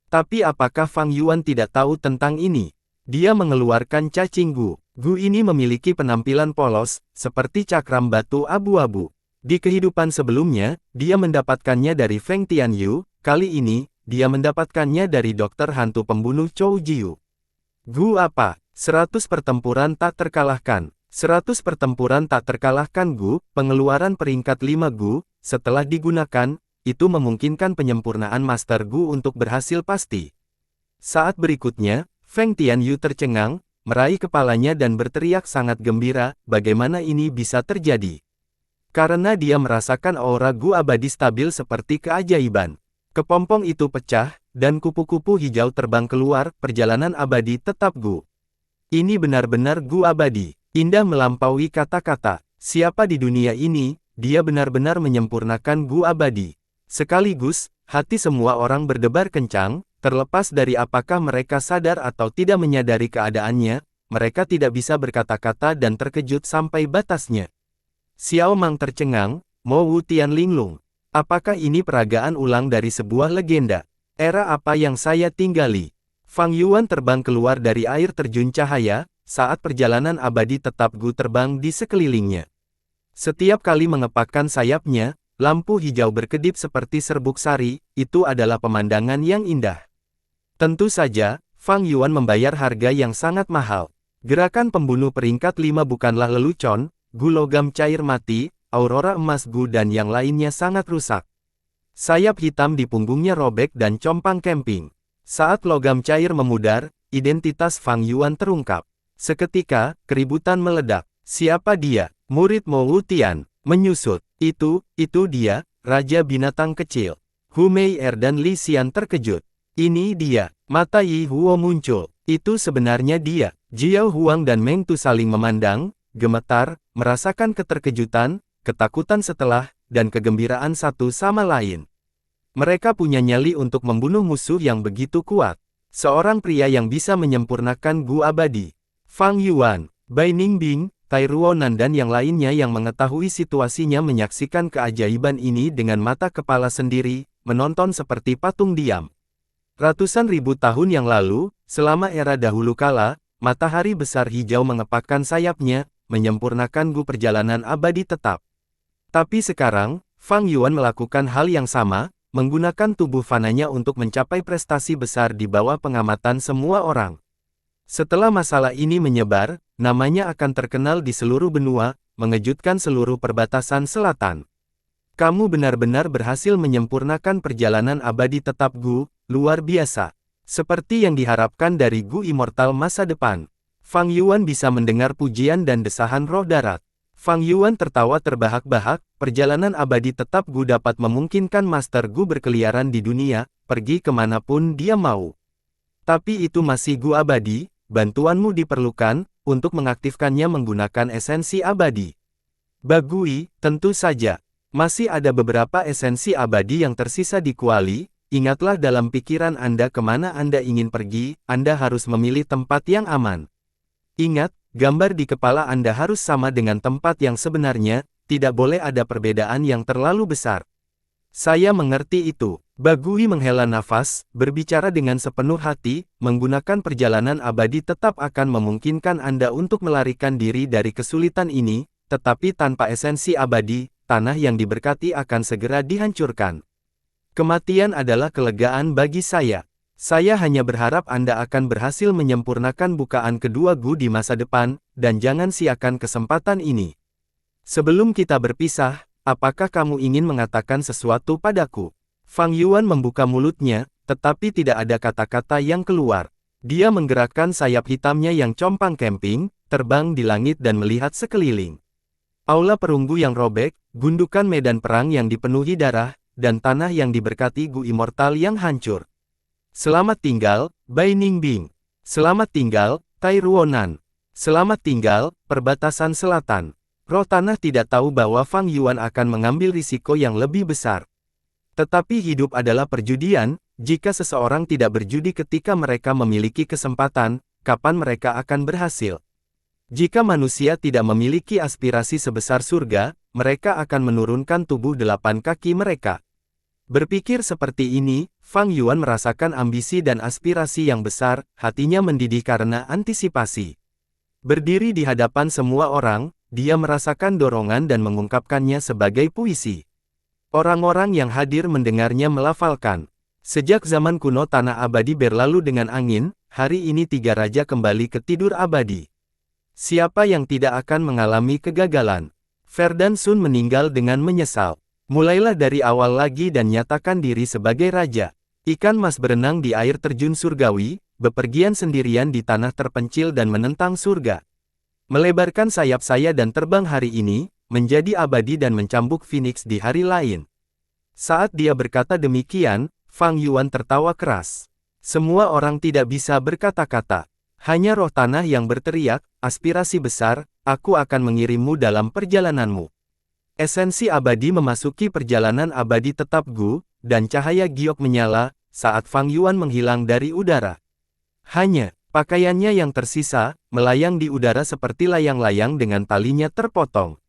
Tapi apakah Fang Yuan tidak tahu tentang ini? Dia mengeluarkan cacing Gu. Gu ini memiliki penampilan polos, seperti cakram batu abu-abu. Di kehidupan sebelumnya, dia mendapatkannya dari Feng Tianyu, kali ini, dia mendapatkannya dari dokter hantu pembunuh Chou Jiu. Gu apa? 100 pertempuran tak terkalahkan. 100 pertempuran tak terkalahkan Gu, pengeluaran peringkat 5 Gu, setelah digunakan, itu memungkinkan penyempurnaan Master Gu untuk berhasil pasti. Saat berikutnya, Feng Tianyu tercengang, meraih kepalanya dan berteriak sangat gembira, bagaimana ini bisa terjadi? Karena dia merasakan aura Gu abadi stabil seperti keajaiban. Kepompong itu pecah, dan kupu-kupu hijau terbang keluar, perjalanan abadi tetap Gu. Ini benar-benar Gu abadi. Indah melampaui kata-kata. Siapa di dunia ini, dia benar-benar menyempurnakan Gu abadi. Sekaligus, hati semua orang berdebar kencang, terlepas dari apakah mereka sadar atau tidak menyadari keadaannya, mereka tidak bisa berkata-kata dan terkejut sampai batasnya. Xiao Mang tercengang, Mo Wu Tianlinglung. Apakah ini peragaan ulang dari sebuah legenda? Era apa yang saya tinggali? Fang Yuan terbang keluar dari air terjun cahaya, saat perjalanan abadi tetap Gu terbang di sekelilingnya. Setiap kali mengepakkan sayapnya, lampu hijau berkedip seperti serbuk sari, itu adalah pemandangan yang indah. Tentu saja, Fang Yuan membayar harga yang sangat mahal. Gerakan pembunuh peringkat 5 bukanlah lelucon, Gu logam cair mati, aurora emas Gu dan yang lainnya sangat rusak. Sayap hitam di punggungnya robek dan compang camping. Saat logam cair memudar, identitas Fang Yuan terungkap. Seketika, keributan meledak. Siapa dia? Murid Mo Wutian, menyusut. Itu dia, Raja Binatang Kecil. Hu Mei'er dan Li Xian terkejut. Ini dia, mata Yi Huo muncul. Itu sebenarnya dia. Jiao Huang dan Meng Tu saling memandang, gemetar, merasakan keterkejutan, ketakutan setelah, dan kegembiraan satu sama lain. Mereka punya nyali untuk membunuh musuh yang begitu kuat. Seorang pria yang bisa menyempurnakan Gu abadi. Fang Yuan, Bai Ningbing, Tai Ruonan dan yang lainnya yang mengetahui situasinya menyaksikan keajaiban ini dengan mata kepala sendiri, menonton seperti patung diam. Ratusan ribu tahun yang lalu, selama era dahulu kala, matahari besar hijau mengepakkan sayapnya, menyempurnakan Gu perjalanan abadi tetap. Tapi sekarang, Fang Yuan melakukan hal yang sama, menggunakan tubuh fananya untuk mencapai prestasi besar di bawah pengamatan semua orang. Setelah masalah ini menyebar, namanya akan terkenal di seluruh benua, mengejutkan seluruh perbatasan selatan. Kamu benar-benar berhasil menyempurnakan perjalanan abadi tetap Gu, luar biasa. Seperti yang diharapkan dari Gu Immortal masa depan. Fang Yuan bisa mendengar pujian dan desahan roh darat. Fang Yuan tertawa terbahak-bahak, perjalanan abadi tetap Gu dapat memungkinkan Master Gu berkeliaran di dunia, pergi kemanapun dia mau. Tapi itu masih Gu abadi. Bantuanmu diperlukan, untuk mengaktifkannya menggunakan esensi abadi. Bagui, tentu saja. Masih ada beberapa esensi abadi yang tersisa di kuali, ingatlah dalam pikiran Anda kemana Anda ingin pergi, Anda harus memilih tempat yang aman. Ingat, gambar di kepala Anda harus sama dengan tempat yang sebenarnya, tidak boleh ada perbedaan yang terlalu besar. Saya mengerti itu. Bagui menghela nafas, berbicara dengan sepenuh hati, menggunakan perjalanan abadi tetap akan memungkinkan Anda untuk melarikan diri dari kesulitan ini, tetapi tanpa esensi abadi, tanah yang diberkati akan segera dihancurkan. Kematian adalah kelegaan bagi saya. Saya hanya berharap Anda akan berhasil menyempurnakan bukaan kedua Gu di masa depan, dan jangan siakan kesempatan ini. Sebelum kita berpisah, apakah kamu ingin mengatakan sesuatu padaku? Fang Yuan membuka mulutnya, tetapi tidak ada kata-kata yang keluar. Dia menggerakkan sayap hitamnya yang compang camping, terbang di langit dan melihat sekeliling. Aula perunggu yang robek, gundukan medan perang yang dipenuhi darah, dan tanah yang diberkati Gu Immortal yang hancur. Selamat tinggal, Bai Ningbing. Selamat tinggal, Tai Ruonan. Selamat tinggal, perbatasan selatan. Roh tanah tidak tahu bahwa Fang Yuan akan mengambil risiko yang lebih besar. Tetapi hidup adalah perjudian, jika seseorang tidak berjudi ketika mereka memiliki kesempatan, kapan mereka akan berhasil? Jika manusia tidak memiliki aspirasi sebesar surga, mereka akan menurunkan tubuh 8 kaki mereka. Berpikir seperti ini, Fang Yuan merasakan ambisi dan aspirasi yang besar, hatinya mendidih karena antisipasi. Berdiri di hadapan semua orang, dia merasakan dorongan dan mengungkapkannya sebagai puisi. Orang-orang yang hadir mendengarnya melafalkan. Sejak zaman kuno tanah abadi berlalu dengan angin, hari ini 3 raja kembali ke tidur abadi. Siapa yang tidak akan mengalami kegagalan? Verdan Sun meninggal dengan menyesal. Mulailah dari awal lagi dan nyatakan diri sebagai raja. Ikan mas berenang di air terjun surgawi, bepergian sendirian di tanah terpencil dan menentang surga. Melebarkan sayap saya dan terbang hari ini, menjadi abadi dan mencambuk Phoenix di hari lain. Saat dia berkata demikian, Fang Yuan tertawa keras. Semua orang tidak bisa berkata-kata. Hanya roh tanah yang berteriak, aspirasi besar, aku akan mengirimmu dalam perjalananmu. Esensi abadi memasuki perjalanan abadi tetap Gu, dan cahaya giok menyala, saat Fang Yuan menghilang dari udara. Hanya, pakaiannya yang tersisa, melayang di udara seperti layang-layang dengan talinya terpotong.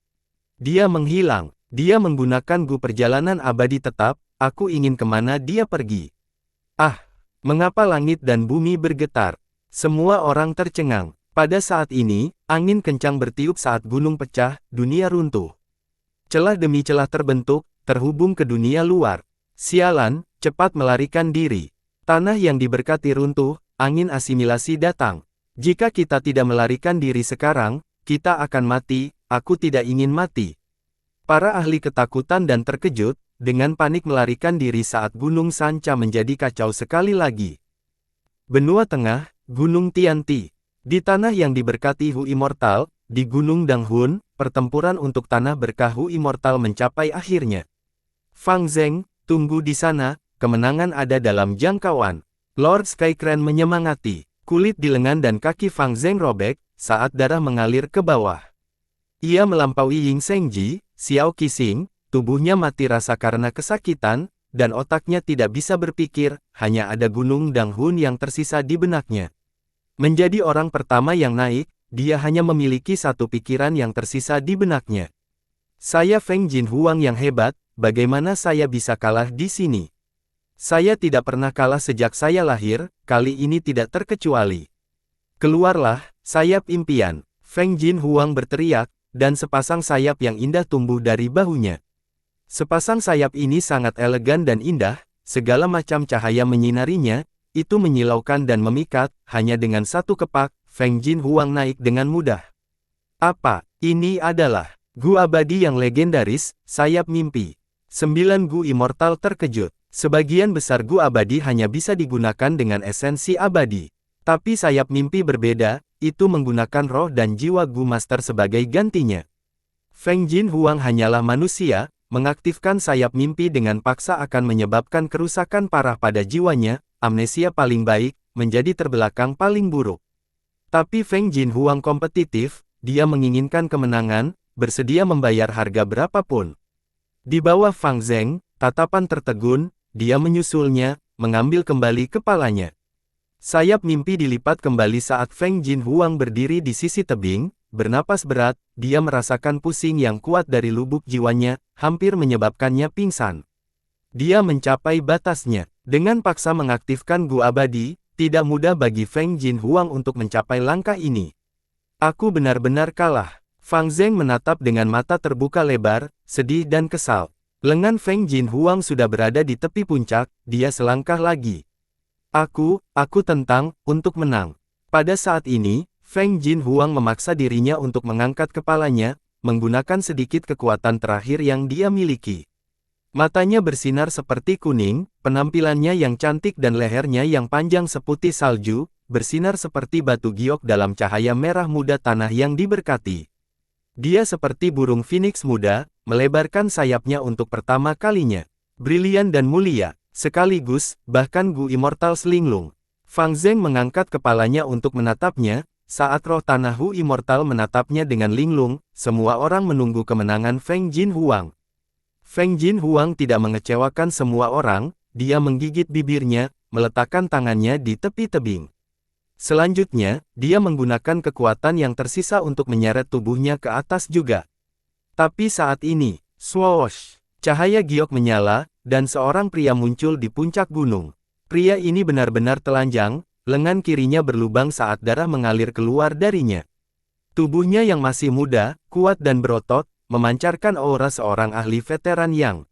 Dia menghilang. Dia menggunakan Gu perjalanan abadi tetap, aku ingin kemana dia pergi. Ah, mengapa langit dan bumi bergetar? Semua orang tercengang. Pada saat ini, angin kencang bertiup saat gunung pecah, dunia runtuh. Celah demi celah terbentuk, terhubung ke dunia luar. Sialan, cepat melarikan diri. Tanah yang diberkati runtuh, angin asimilasi datang. Jika kita tidak melarikan diri sekarang, kita akan mati, aku tidak ingin mati. Para ahli ketakutan dan terkejut, dengan panik melarikan diri saat Gunung Sanca menjadi kacau sekali lagi. Benua Tengah, Gunung Tianti. Di tanah yang diberkati Hu Immortal, di Gunung Danghun, pertempuran untuk tanah berkah Hu Immortal mencapai akhirnya. Fang Zeng, tunggu di sana, kemenangan ada dalam jangkauan. Lord Skycrane menyemangati. Kulit di lengan dan kaki Fang Zeng robek, saat darah mengalir ke bawah. Ia melampaui Ying Shengji, Xiao Qixing, tubuhnya mati rasa karena kesakitan, dan otaknya tidak bisa berpikir, hanya ada Gunung Danghun yang tersisa di benaknya. Menjadi orang pertama yang naik, dia hanya memiliki satu pikiran yang tersisa di benaknya. Saya Feng Jinhuang yang hebat, bagaimana saya bisa kalah di sini? Saya tidak pernah kalah sejak saya lahir, kali ini tidak terkecuali. Keluarlah, sayap impian. Feng Jinhuang berteriak, dan sepasang sayap yang indah tumbuh dari bahunya. Sepasang sayap ini sangat elegan dan indah, segala macam cahaya menyinarinya, itu menyilaukan dan memikat, hanya dengan satu kepak, Feng Jinhuang naik dengan mudah. Apa? Ini adalah Gu abadi yang legendaris, sayap mimpi. 9 Gu Immortal terkejut. Sebagian besar Gu abadi hanya bisa digunakan dengan esensi abadi. Tapi sayap mimpi berbeda, itu menggunakan roh dan jiwa Gu Master sebagai gantinya. Feng Jinhuang hanyalah manusia, mengaktifkan sayap mimpi dengan paksa akan menyebabkan kerusakan parah pada jiwanya, amnesia paling baik, menjadi terbelakang paling buruk. Tapi Feng Jinhuang kompetitif, dia menginginkan kemenangan, bersedia membayar harga berapapun. Di bawah Fang Zeng, tatapan tertegun, dia menyusulnya, mengambil kembali kepalanya. Sayap mimpi dilipat kembali saat Feng Jinhuang berdiri di sisi tebing, bernapas berat, dia merasakan pusing yang kuat dari lubuk jiwanya, hampir menyebabkannya pingsan. Dia mencapai batasnya. Dengan paksa mengaktifkan Gu abadi, tidak mudah bagi Feng Jinhuang untuk mencapai langkah ini. Aku benar-benar kalah. Fang Zeng menatap dengan mata terbuka lebar, sedih dan kesal. Lengan Feng Jinhuang sudah berada di tepi puncak, dia selangkah lagi. Aku tentang, untuk menang. Pada saat ini, Feng Jinhuang memaksa dirinya untuk mengangkat kepalanya, menggunakan sedikit kekuatan terakhir yang dia miliki. Matanya bersinar seperti kuning, penampilannya yang cantik dan lehernya yang panjang seputih salju, bersinar seperti batu giok dalam cahaya merah muda tanah yang diberkati. Dia seperti burung phoenix muda, melebarkan sayapnya untuk pertama kalinya. Brilian dan mulia, sekaligus, bahkan Gu Immortal selinglung. Fang Zeng mengangkat kepalanya untuk menatapnya, saat roh tanah Hu Immortal menatapnya dengan linglung, semua orang menunggu kemenangan Feng Jinhuang. Feng Jinhuang tidak mengecewakan semua orang, dia menggigit bibirnya, meletakkan tangannya di tepi tebing. Selanjutnya, dia menggunakan kekuatan yang tersisa untuk menyeret tubuhnya ke atas juga. Tapi saat ini, swoosh, cahaya giok menyala, dan seorang pria muncul di puncak gunung. Pria ini benar-benar telanjang, lengan kirinya berlubang saat darah mengalir keluar darinya. Tubuhnya yang masih muda, kuat dan berotot, memancarkan aura seorang ahli veteran yang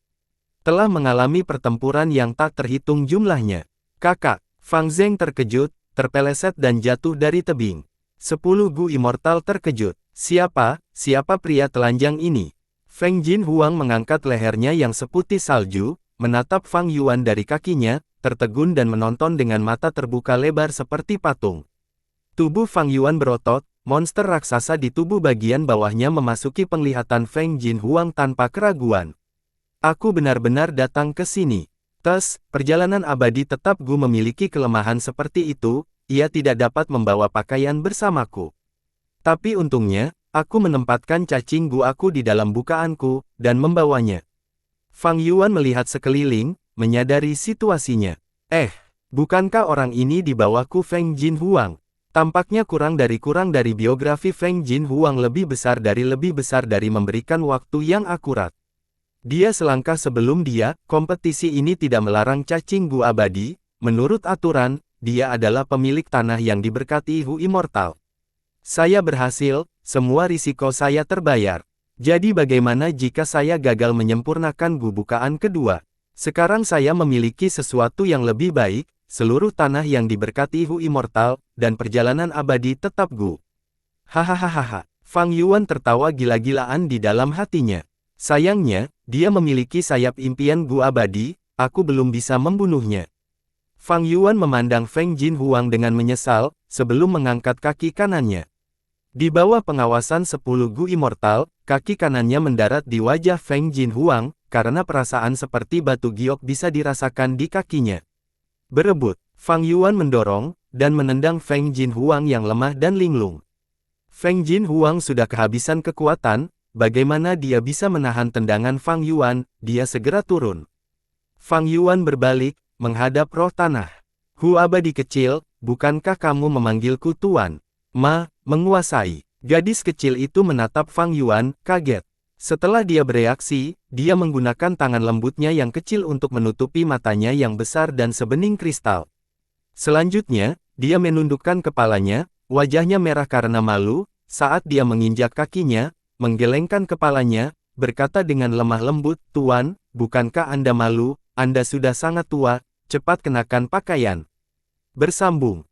telah mengalami pertempuran yang tak terhitung jumlahnya. Kakak, Fang Zeng terkejut, terpeleset dan jatuh dari tebing. 10 Gu Immortal terkejut. Siapa pria telanjang ini? Feng Jinhuang mengangkat lehernya yang seputih salju, menatap Fang Yuan dari kakinya, tertegun dan menonton dengan mata terbuka lebar seperti patung. Tubuh Fang Yuan berotot, monster raksasa di tubuh bagian bawahnya memasuki penglihatan Feng Jinhuang tanpa keraguan. Aku benar-benar datang ke sini. Perjalanan abadi tetap Gu memiliki kelemahan seperti itu, ia tidak dapat membawa pakaian bersamaku. Tapi untungnya, aku menempatkan cacing Gu aku di dalam bukaanku, dan membawanya. Fang Yuan melihat sekeliling, menyadari situasinya. Bukankah orang ini di bawahku Feng Jinhuang? Tampaknya kurang dari biografi Feng Jinhuang lebih besar dari memberikan waktu yang akurat. Dia selangkah sebelum dia, kompetisi ini tidak melarang cacing Gu abadi, menurut aturan, dia adalah pemilik tanah yang diberkati Hu Immortal. Saya berhasil, semua risiko saya terbayar. Jadi bagaimana jika saya gagal menyempurnakan Gu bukaan kedua? Sekarang saya memiliki sesuatu yang lebih baik, seluruh tanah yang diberkati Hu Immortal, dan perjalanan abadi tetap Gu. Hahaha. Fang Yuan tertawa gila-gilaan di dalam hatinya. Sayangnya, dia memiliki sayap impian Gu abadi, aku belum bisa membunuhnya. Fang Yuan memandang Feng Jinhuang dengan menyesal, sebelum mengangkat kaki kanannya. Di bawah pengawasan 10 Gu Immortal, kaki kanannya mendarat di wajah Feng Jinhuang, karena perasaan seperti batu giok bisa dirasakan di kakinya. Berebut, Fang Yuan mendorong, dan menendang Feng Jinhuang yang lemah dan linglung. Feng Jinhuang sudah kehabisan kekuatan, bagaimana dia bisa menahan tendangan Fang Yuan, dia segera turun. Fang Yuan berbalik, menghadap roh tanah. Hu abadi kecil, bukankah kamu memanggilku Tuan? Menguasai. Gadis kecil itu menatap Fang Yuan, kaget. Setelah dia bereaksi, dia menggunakan tangan lembutnya yang kecil untuk menutupi matanya yang besar dan sebening kristal. Selanjutnya, dia menundukkan kepalanya, wajahnya merah karena malu, saat dia menginjak kakinya, menggelengkan kepalanya, berkata dengan lemah lembut, Tuan, bukankah Anda malu? Anda sudah sangat tua, cepat kenakan pakaian. Bersambung.